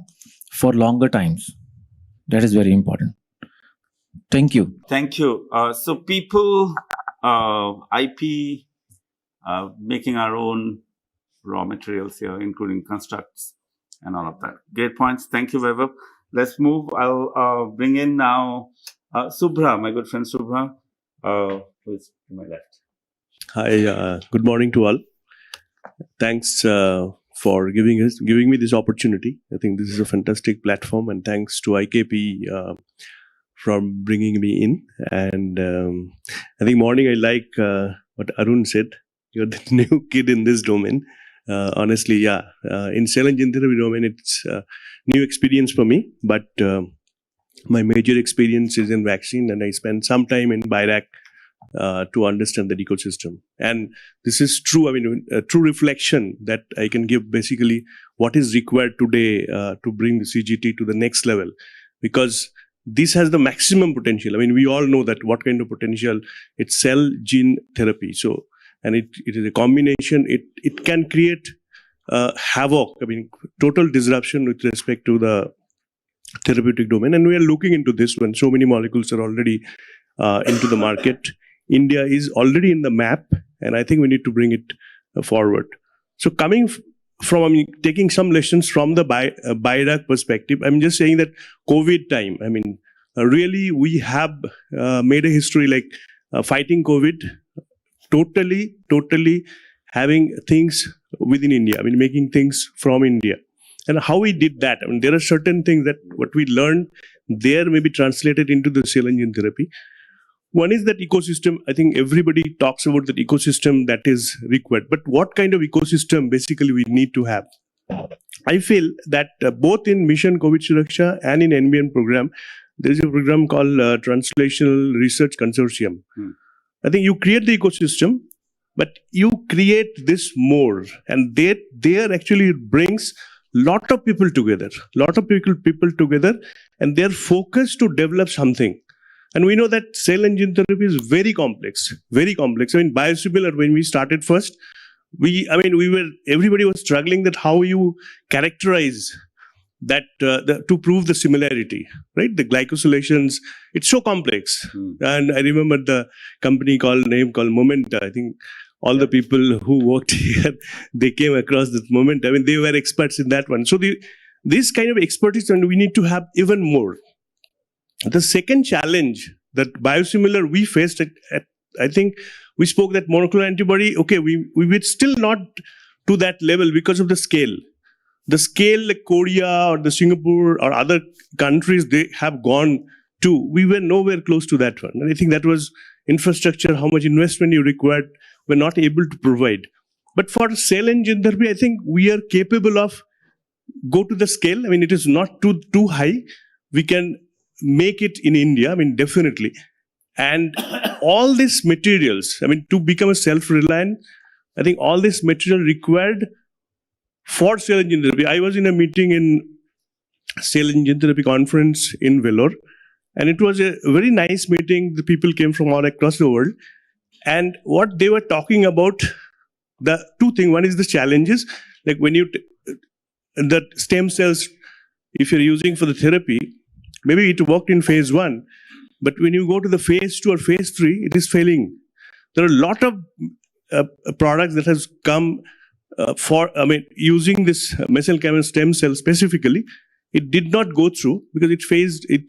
for longer times. That is very important. Thank you. Thank you. So people, IP, making our own raw materials here, including constructs and all of that. Great points. Thank you, Vaibhav. Let's move. I'll bring in now Subhra, my good friend Subhra, who is to my left. Hi, good morning to all. Thanks for giving me this opportunity. I think this is a fantastic platform, and thanks to IKP for bringing me in. And I think morning I like what Arun said. You're the new kid in this domain. Honestly, yeah. In cell and gene therapy domain, it's a new experience for me. But my major experience is in vaccine, and I spent some time in BIRAC to understand the ecosystem. And this is true. I mean, a true reflection that I can give basically what is required today to bring the CGT to the next level, because this has the maximum potential. I mean, we all know that what kind of potential it's cell gene therapy. So. And it is a combination. It can create havoc. I mean, total disruption with respect to the therapeutic domain. And we are looking into this when so many molecules are already into the market. India is already in the map, and I think we need to bring it forward. So coming from, taking some lessons from the BIRAC perspective, I'm just saying that COVID time, I mean, really we have made a history like fighting COVID, totally having things within India. I mean, making things from India. And how we did that, I mean, there are certain things that what we learned there may be translated into the cell and gene therapy. One is that ecosystem. I think everybody talks about that ecosystem that is required. But what kind of ecosystem basically we need to have? I feel that both in Mission COVID Suraksha and in NBN program, there is a program called Translational Research Consortium. I think you create the ecosystem, but you create this more, and there actually brings lot of people together, and they're focused to develop something. And we know that cell and gene therapy is very complex. I mean, biosimilar, when we started first, everybody was struggling that how you characterize that to prove the similarity, right? The glycosylations, it's so complex. And I remember the company called Momenta. I think all the people who worked here, they came across this Momenta. I mean, they were experts in that one. So this kind of expertise, and we need to have even more. The second challenge that biosimilar we faced, I think we spoke that monoclonal antibody, okay, we were still not to that level because of the scale. The scale like Korea or the Singapore or other countries they have gone to, we were nowhere close to that one. And I think that was infrastructure, how much investment you required, we're not able to provide. But for cell and gene therapy, I think we are capable of go to the scale. I mean, it is not too high. We can make it in India, I mean, definitely. And all these materials, I mean, to become a self-reliant, I think all this material required for cell and gene therapy. I was in a meeting in cell and gene therapy conference in Vellore, and it was a very nice meeting. The people came from all across the world. And what they were talking about, the two things. One is the challenges, like when you, the stem cells, if you're using for the therapy, maybe it worked in phase 1, but when you go to the phase 2 or phase 3, it is failing. There are a lot of products that has come using this mesenchymal stem cell specifically. It did not go through because it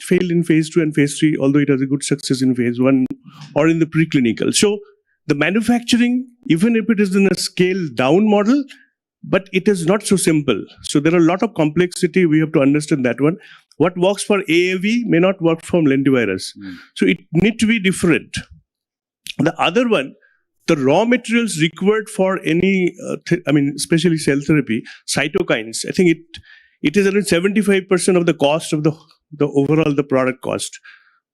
failed in phase 2 and phase 3, although it has a good success in phase 1 or in the preclinical. So the manufacturing, even if it is in a scale down model, but it is not so simple. So there are a lot of complexity. We have to understand that one. What works for AAV may not work for lentivirus. So it needs to be different. The other one, the raw materials required for any, especially cell therapy, cytokines, I think it is around 75% of the cost of the overall the product cost.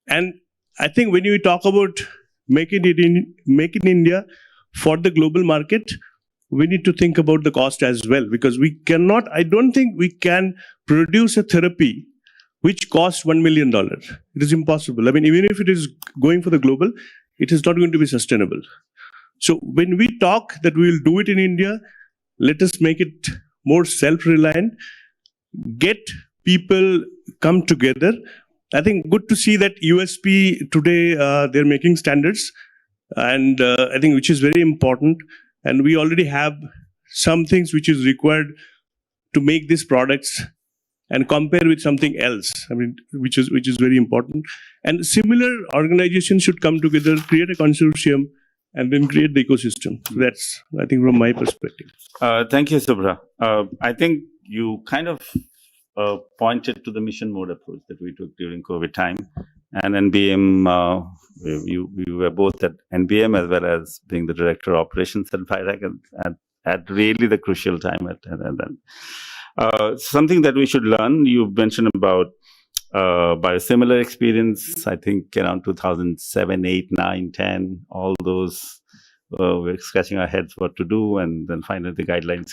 And I think when you talk about make in India for the global market, we need to think about the cost as well, because I don't think we can produce a therapy which costs $1 million. It is impossible. I mean, even if it is going for the global, it is not going to be sustainable. So when we talk that we will do it in India, let us make it more self-reliant, get people come together. I think good to see that USP today, they're making standards, and I think which is very important. And we already have some things which is required to make these products and compare with something else, I mean, which is very important. And similar organizations should come together, create a consortium, and then create the ecosystem. That's, I think, from my perspective. Thank you, Subra. I think you kind of pointed to the mission mode approach that we took during COVID time. And NBM, you were both at NBM as well as being the director of operations at Virac at really the crucial time. Something that we should learn, you mentioned about biosimilar experience, I think around 2007, 8, 9, 10, all those, we're scratching our heads what to do, and then finally the guidelines